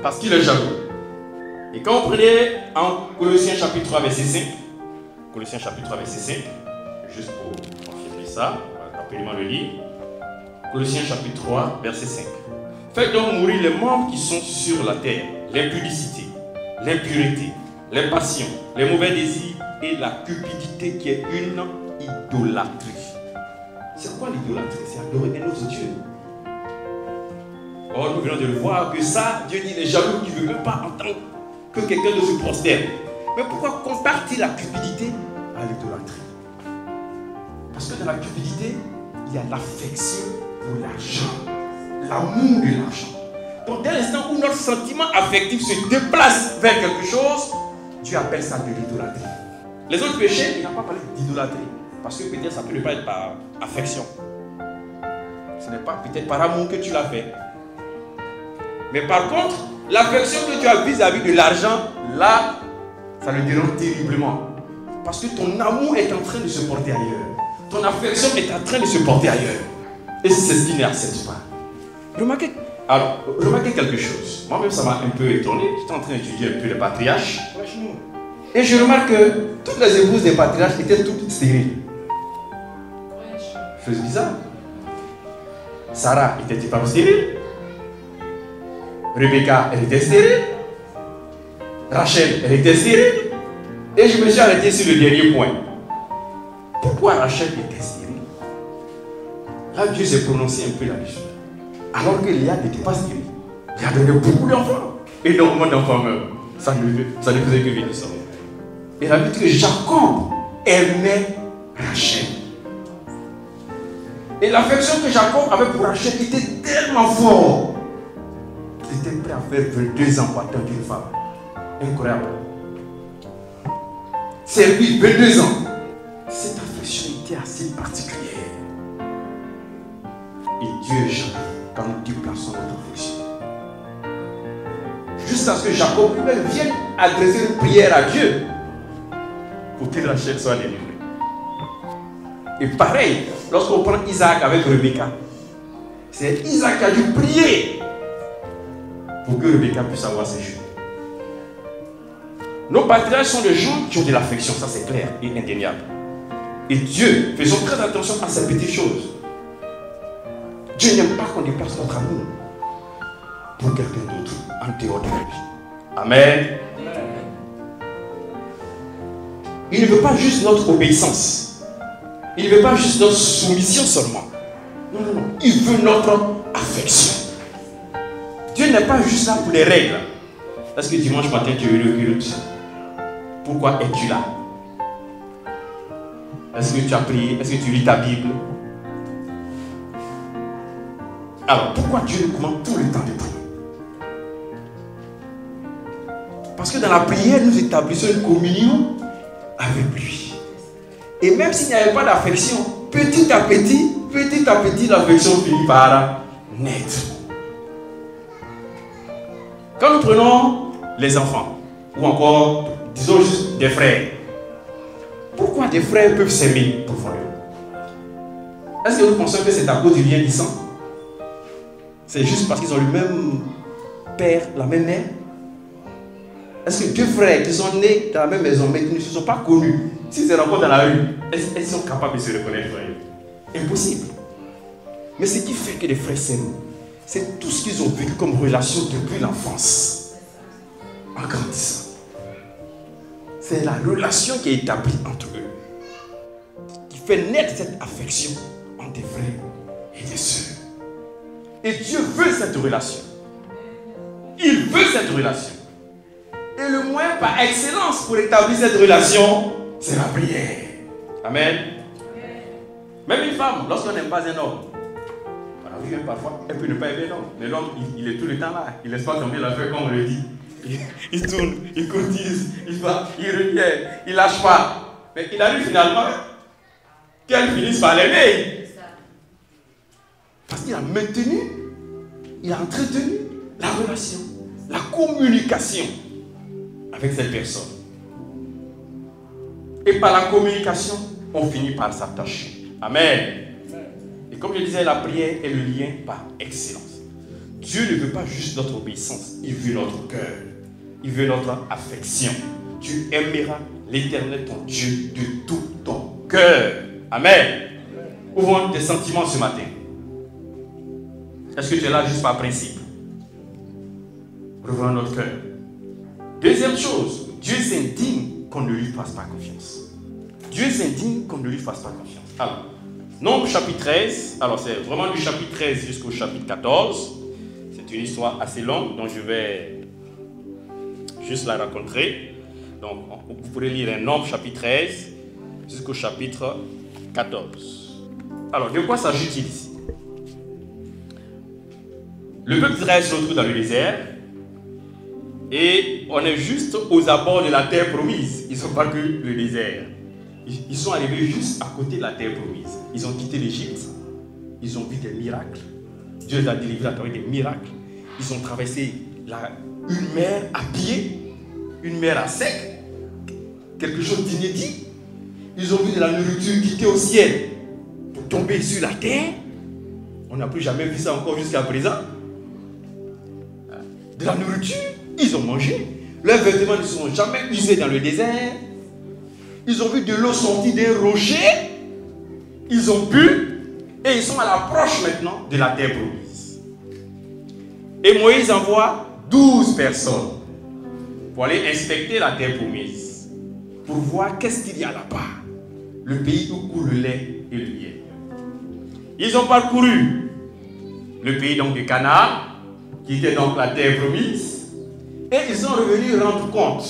parce qu'il est jaloux. Et quand vous prenez en Colossiens chapitre 3 verset 5, Colossiens chapitre 3 verset 5, juste pour confirmer ça, on va rapidement le lire. Colossiens chapitre 3 verset 5. Faites donc mourir les membres qui sont sur la terre, l'impudicité, l'impureté, les passions, les mauvais désirs et la cupidité qui est une idolâtrie. C'est quoi l'idolâtrie? C'est adorer un autre Dieu. Or, nous venons de le voir que ça, Dieu dit, les jaloux qui ne veulent même pas entendre que quelqu'un ne se prosterne. Mais pourquoi compare-t-il la cupidité à l'idolâtrie? Parce que dans la cupidité, il y a l'affection pour l'argent, l'amour de l'argent. Donc, dès l'instant où notre sentiment affectif se déplace vers quelque chose, Dieu appelle ça de l'idolâtrie. Les autres péchés, il n'a pas parlé d'idolâtrie. Parce que peut-être ça peut ne pas être par affection. Ce n'est pas peut-être par amour que tu l'as fait. Mais par contre, l'affection que tu as vis-à-vis de l'argent, là, ça le dérange terriblement. Parce que ton amour est en train de se porter ailleurs. Ton affection est en train de se porter ailleurs. Et c'est ce qui n'accepte pas. Remarquez quelque chose. Moi-même, ça m'a un peu étonné. J'étais en train d'étudier un peu les patriarches. Et je remarque que toutes les épouses des patriarches étaient toutes stériles. Chose bizarre. Sarah était une femme stérile. Rebecca, elle était stérile. Rachel, elle était stérile. Et je me suis arrêté sur le dernier point. Pourquoi Rachel était stérile? Là, Dieu s'est prononcé un peu là-dessus. Alors que Léa n'était pas stérile. Léa donnait beaucoup d'enfants. Énormément d'enfants meurent. Ça ne faisait que venir ça. Et la Bible dit que Jacob aimait Rachel. Et l'affection que Jacob avait pour Rachel était tellement forte qu'il était prêt à faire 22 ans pour attendre une femme. Incroyable. Servir 22 ans. Cette affection était assez particulière. Et Dieu jamais, quand nous déplaçons notre affection, jusqu'à ce que Jacob lui-même vienne adresser une prière à Dieu pour que Rachel soit délivrée. Et pareil, lorsqu'on prend Isaac avec Rebecca, c'est Isaac qui a dû prier pour que Rebecca puisse avoir ses cheveux. Nos patriarches sont des gens qui ont de l'affection, ça c'est clair et indéniable. Et Dieu, faisons très attention à ces petites choses. Dieu n'aime pas qu'on déplace notre amour pour quelqu'un d'autre en dehors de lui. Amen. Il ne veut pas juste notre obéissance. Il ne veut pas juste notre soumission seulement. Non, non, non. Il veut notre affection. Dieu n'est pas juste là pour les règles. Est-ce que dimanche matin tu es venu au culte? Pourquoi es-tu là? Est-ce que tu as prié? Est-ce que tu lis ta Bible? Alors, pourquoi Dieu nous commande tout le temps de prier? Parce que dans la prière, nous établissons une communion avec lui. Et même s'il n'y avait pas d'affection, petit à petit, l'affection finit par naître. Quand nous prenons les enfants, ou encore, disons juste des frères, pourquoi des frères peuvent s'aimer profondément? Est-ce que nous pensons que c'est à cause du lien du sang? C'est juste parce qu'ils ont le même père, la même mère? Est-ce que deux frères qui sont nés dans la même maison mais qui ne se sont pas connus, s'ils se rencontrent dans la rue, est-ce qu'ils sont capables de se reconnaître? Impossible. Mais ce qui fait que les frères s'aiment, c'est tout ce qu'ils ont vécu comme relation depuis l'enfance, en grandissant. C'est la relation qui est établie entre eux, qui fait naître cette affection entre des frères et des sœurs. Et Dieu veut cette relation. Il veut cette relation. Et le moyen par excellence pour établir cette relation, c'est la prière. Amen. Même une femme, lorsqu'on n'aime pas un homme, on a vu parfois, elle peut ne pas aimer l'homme. Mais l'homme, il est tout le temps là. Il ne laisse pas tomber la feuille comme on le dit. Il tourne, il cotise, il va, il revient, il ne lâche pas. Mais il arrive finalement qu'elle finisse par l'aimer. Parce qu'il a maintenu, il a entretenu la relation, la communication avec cette personne. Et par la communication, on finit par s'attacher. Amen. Et comme je disais, la prière est le lien par excellence. Dieu ne veut pas juste notre obéissance, il veut notre cœur. Il veut notre affection. Tu aimeras l'Éternel ton Dieu de tout ton cœur. Amen. Ouvrons tes sentiments ce matin. Est-ce que tu es là juste par principe? Revenons notre cœur. Deuxième chose, Dieu s'indigne qu'on ne lui fasse pas confiance. Dieu s'indigne qu'on ne lui fasse pas confiance. Alors, Nombre chapitre 13, alors c'est vraiment du chapitre 13 jusqu'au chapitre 14. C'est une histoire assez longue, donc je vais juste la raconter. Donc, vous pourrez lire un Nombre chapitre 13 jusqu'au chapitre 14. Alors, de quoi s'agit-il ici? Le peuple d'Israël se retrouve dans le désert et on est juste aux abords de la terre promise. Ils n'ont pas que le désert. Ils sont arrivés juste à côté de la terre promise. Ils ont quitté l'Égypte. Ils ont vu des miracles. Dieu les a délivrés à travers des miracles. Ils ont traversé une mer à pied, une mer à sec, quelque chose d'inédit. Ils ont vu de la nourriture quitter au ciel pour tomber sur la terre. On n'a plus jamais vu ça encore jusqu'à présent. De la nourriture, ils ont mangé. Leurs vêtements ne sont jamais usés dans le désert. Ils ont vu de l'eau sortir d'un rocher. Ils ont bu. Et ils sont à l'approche maintenant de la terre promise. Et Moïse envoie 12 personnes pour aller inspecter la terre promise. Pour voir qu'est-ce qu'il y a là-bas. Le pays où coule le lait et le miel. Ils ont parcouru le pays donc de Canaan, qui était donc la terre promise. Et ils sont revenus rendre compte.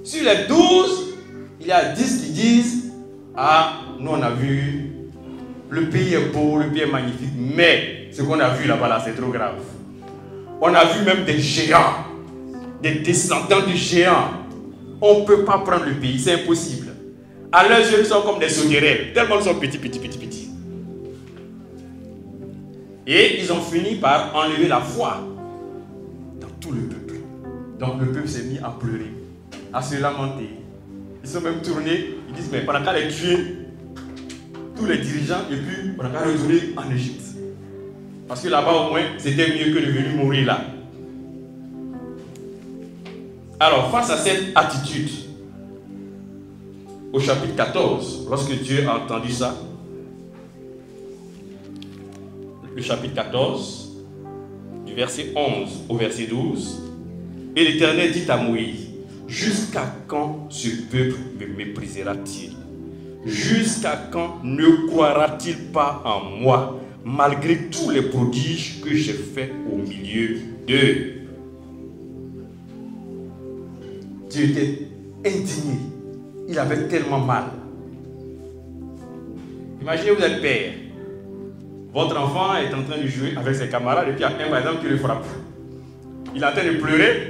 Sur les 12, il y a 10 qui disent, ah, nous on a vu, le pays est beau, le pays est magnifique, mais ce qu'on a vu là-bas, là, c'est trop grave. On a vu même des géants, des descendants de géants. On ne peut pas prendre le pays, c'est impossible. À leurs yeux, ils sont comme des sauterelles, tellement ils sont petits. Et ils ont fini par enlever la foi dans tout le peuple. Donc le peuple s'est mis à pleurer, à se lamenter. Ils sont même tournés, ils disent, mais pendant qu'à les tuer, tous les dirigeants, et puis on a qu'à retourner en Égypte. Parce que là-bas au moins, c'était mieux que de venir mourir là. Alors, face à cette attitude, au chapitre 14, lorsque Dieu a entendu ça, le chapitre 14, du verset 11 au verset 12, et l'Éternel dit à Moïse, jusqu'à quand ce peuple me méprisera-t-il? Jusqu'à quand ne croira-t-il pas en moi, malgré tous les prodiges que j'ai faits au milieu d'eux? Dieu était indigné. Il avait tellement mal. Imaginez, vous êtes père. Votre enfant est en train de jouer avec ses camarades et puis il y a un par exemple qui le frappe. Il est en train de pleurer.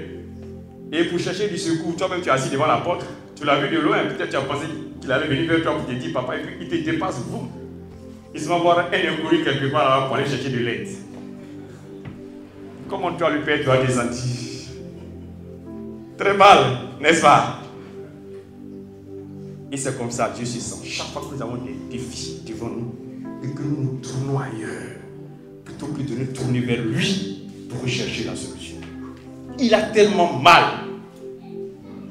Et pour chercher du secours, toi-même tu es assis devant la porte. Tu l'as vu de loin, peut-être tu as pensé qu'il allait venir vers toi pour te dire papa, et puis il te dépasse, vous. Il se va voir un inconnu quelque part là pour aller chercher de l'aide. Comment toi, le père, tu as des sentir? Très mal, n'est-ce pas? Et c'est comme ça, Dieu se sent. Chaque fois que nous avons des défis devant nous et que nous nous tournons ailleurs, plutôt que de nous tourner vers lui pour rechercher la solution. Il a tellement mal.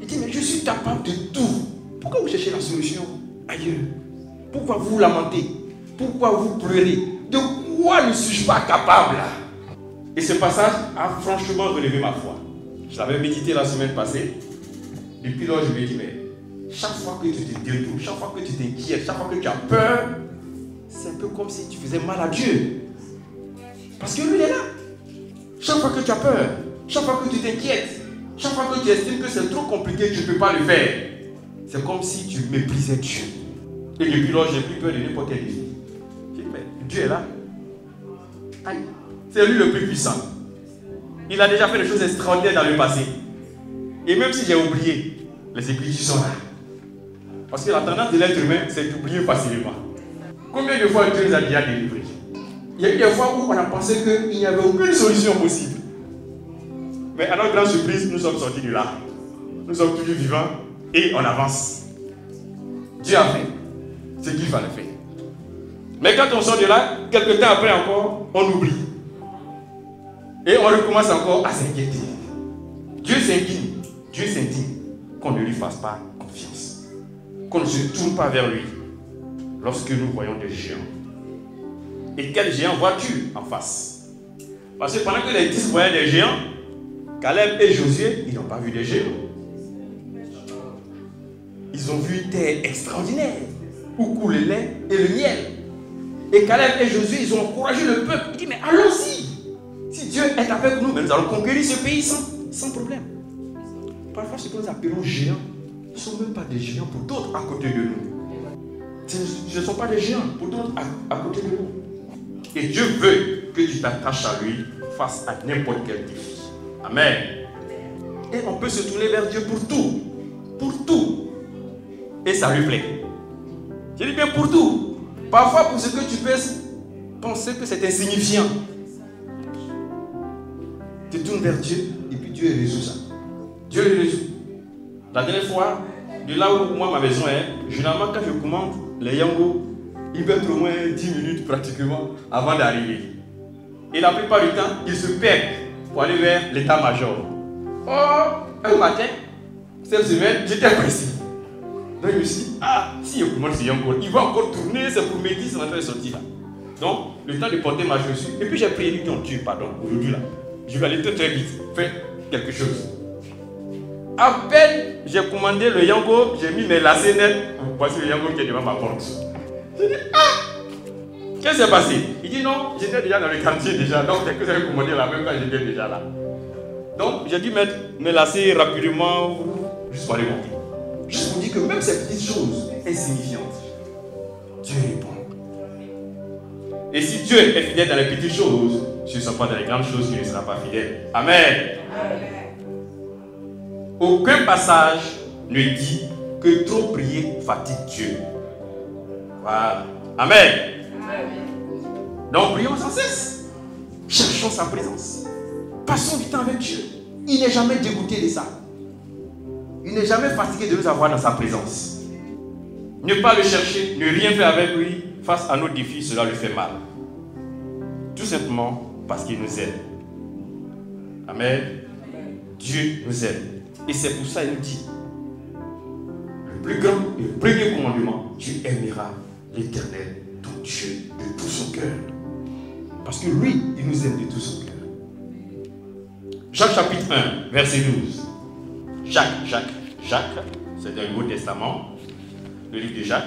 Il dit, mais je suis capable de tout. Pourquoi vous cherchez la solution ailleurs? Pourquoi vous lamentez? Pourquoi vous pleurez? De quoi ne suis-je pas capable? Et ce passage a franchement relevé ma foi. Je l'avais médité la semaine passée. Depuis lors, je me dis, mais chaque fois que tu te détournes, chaque fois que tu t'inquiètes, chaque fois que tu as peur, c'est un peu comme si tu faisais mal à Dieu. Parce que lui, il est là. Chaque fois que tu as peur, chaque fois que tu t'inquiètes, chaque fois que tu estimes que c'est trop compliqué, tu ne peux pas le faire, c'est comme si tu méprisais Dieu. Et depuis lors, j'ai plus peur de n'importe quel défi. J'ai dit, mais Dieu est là. Aïe. C'est lui le plus puissant. Il a déjà fait des choses extraordinaires dans le passé. Et même si j'ai oublié, les Écritures sont là. Parce que la tendance de l'être humain, c'est d'oublier facilement. Combien de fois Dieu nous a déjà délivrés? Il y a eu des fois où on a pensé qu'il n'y avait aucune solution possible. Mais à notre grande surprise, nous sommes sortis de là. Nous sommes toujours vivants et on avance. Dieu a fait ce qu'il fallait faire. Mais quand on sort de là, quelques temps après encore, on oublie. Et on recommence encore à s'inquiéter. Dieu s'indigne qu'on ne lui fasse pas confiance. Qu'on ne se tourne pas vers lui lorsque nous voyons des géants. Et quel géant vois-tu en face? Parce que pendant que les 10 voyaient des géants, Caleb et Josué, ils n'ont pas vu des géants. Ils ont vu une terre extraordinaire où coule le lait et le miel. Et Caleb et Josué, ils ont encouragé le peuple. Ils disent, mais allons-y. Si Dieu est avec nous, nous allons conquérir ce pays sans problème. Parfois, ce que nous appelons géants ne sont même pas des géants pour d'autres à côté de nous. Ce ne sont pas des géants pour d'autres à côté de nous. Et Dieu veut que tu t'attaches à lui face à n'importe quel défi. Amen. Et on peut se tourner vers Dieu pour tout. Pour tout. Et ça lui plaît. Je dis bien pour tout. Parfois pour ce que tu peux penser que c'est insignifiant. tourne vers Dieu et puis Dieu résout ça. Dieu le résout. La dernière fois, de là où moi ma maison est, généralement quand je commande les Yango, ils mettent au moins 10 minutes pratiquement avant d'arriver. Et la plupart du temps, ils se perdent pour aller vers l'état-major. Oh, un matin, cette semaine, j'étais pressé. Donc je me suis dit, ah, si je commande ce Yango, il va encore tourner, c'est pour midi, c'est en train de sortir là. Donc, le temps de porter ma chaussure. Et puis j'ai prié, lui, Dieu, pardon, aujourd'hui là. Je vais aller très vite, faire quelque chose. À peine j'ai commandé le Yango, j'ai mis mes lacets nets. Voici le Yango qui est devant ma porte. J'ai dit, ah, qu'est-ce qui s'est passé? Il dit non, j'étais déjà dans le quartier déjà. Donc, dès que j'avais commandé la même quand j'étais déjà là. Donc, j'ai dû mettre mes lacets rapidement, juste pour aller monter. Juste pour dire que même ces petites choses insignifiantes, Dieu répond. Et si Dieu est fidèle dans les petites choses, ce ne sont pas dans les grandes choses qu'il ne sera pas fidèle. Amen. Amen. Aucun passage ne dit que trop prier fatigue Dieu. Voilà. Amen. Amen. Donc prions sans cesse. Cherchons sa présence. Passons du temps avec Dieu. Il n'est jamais dégoûté de ça. Il n'est jamais fatigué de nous avoir dans sa présence. Ne pas le chercher, ne rien faire avec lui. Face à nos défis, cela lui fait mal. Tout simplement parce qu'il nous aime. Amen. Dieu nous aime. Et c'est pour ça qu'il nous dit, le plus grand et le premier commandement, tu aimeras l'Éternel, ton Dieu, de tout son cœur. Parce que lui, il nous aime de tout son cœur. Jacques chapitre 1, verset 12. Jacques, c'est dans le Nouveau Testament, le livre de Jacques.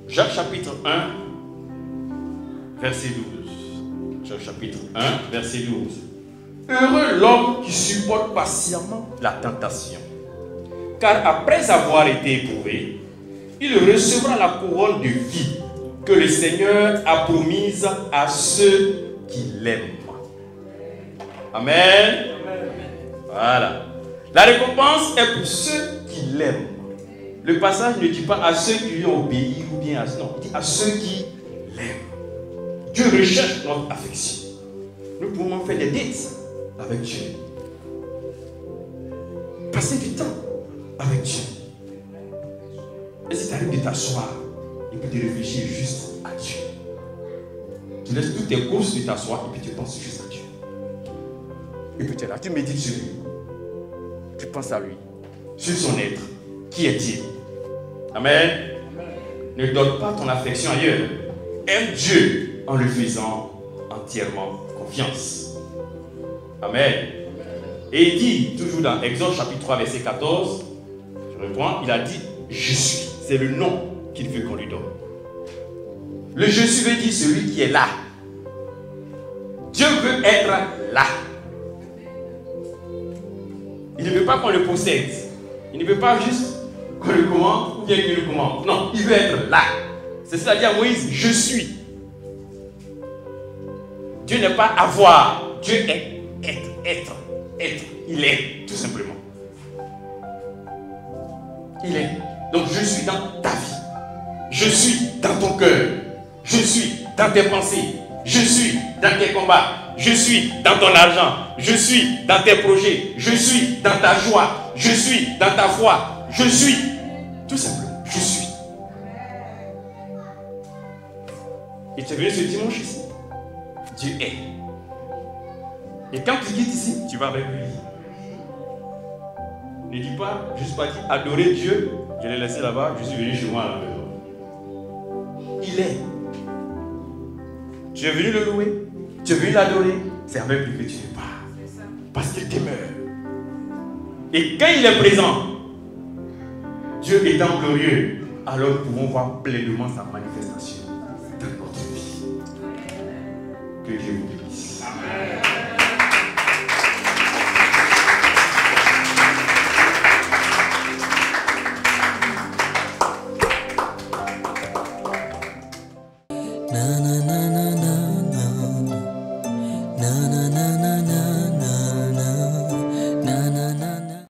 Jacques chapitre 1, verset 12. Jacques chapitre 1, verset 12. Heureux l'homme qui supporte patiemment la tentation, car après avoir été éprouvé, il recevra la couronne de vie que le Seigneur a promise à ceux qui l'aiment. Amen. Voilà. La récompense est pour ceux qui l'aiment. Le passage ne dit pas à ceux qui lui ont obéi ou bien à ceux, non, il dit à ceux qui l'aiment. Dieu recherche notre affection. Nous pouvons faire des dates avec Dieu. Passer du temps avec Dieu. Et si tu arrives de t'asseoir et puis de réfléchir juste à Dieu. Tu laisses toutes tes courses de t'asseoir et puis tu penses juste à Dieu. Et puis tu es là, tu médites sur lui. Tu penses à lui, sur son être. Qui est-il? Amen. Ne donne pas ton affection ailleurs. Aime Dieu en lui faisant entièrement confiance. Amen. Et il dit, toujours dans Exode chapitre 3, verset 14, je reprends, il a dit, je suis. C'est le nom qu'il veut qu'on lui donne. Le je suis veut dire celui qui est là. Dieu veut être là. Il ne veut pas qu'on le possède. Il ne veut pas juste qu'on le commande ou bien qu'il le commande. Non, il veut être là. C'est ça dire à Moïse, je suis. Dieu n'est pas avoir. Dieu est être. Il est, tout simplement. Il est. Donc je suis dans ta vie. Je suis dans ton cœur. Je suis dans tes pensées. Je suis dans tes combats. Je suis dans ton argent. Je suis dans tes projets. Je suis dans ta joie. Je suis dans ta foi. Je suis. Tout simplement. Je suis. Et tu es venu ce dimanche ici. Dieu est. Et quand tu quittes ici, tu vas avec lui. Ne dis pas, juste pas dire, adorer Dieu, je l'ai laissé là-bas, je suis venu chez moi à la maison. Il est. Tu es venu le louer, tu es venu l'adorer, c'est avec lui que tu es pas. Parce qu'il demeure. Et quand il est présent, Dieu étant glorieux, alors nous pouvons voir pleinement sa manifestation dans notre vie. Que Dieu vous bénisse.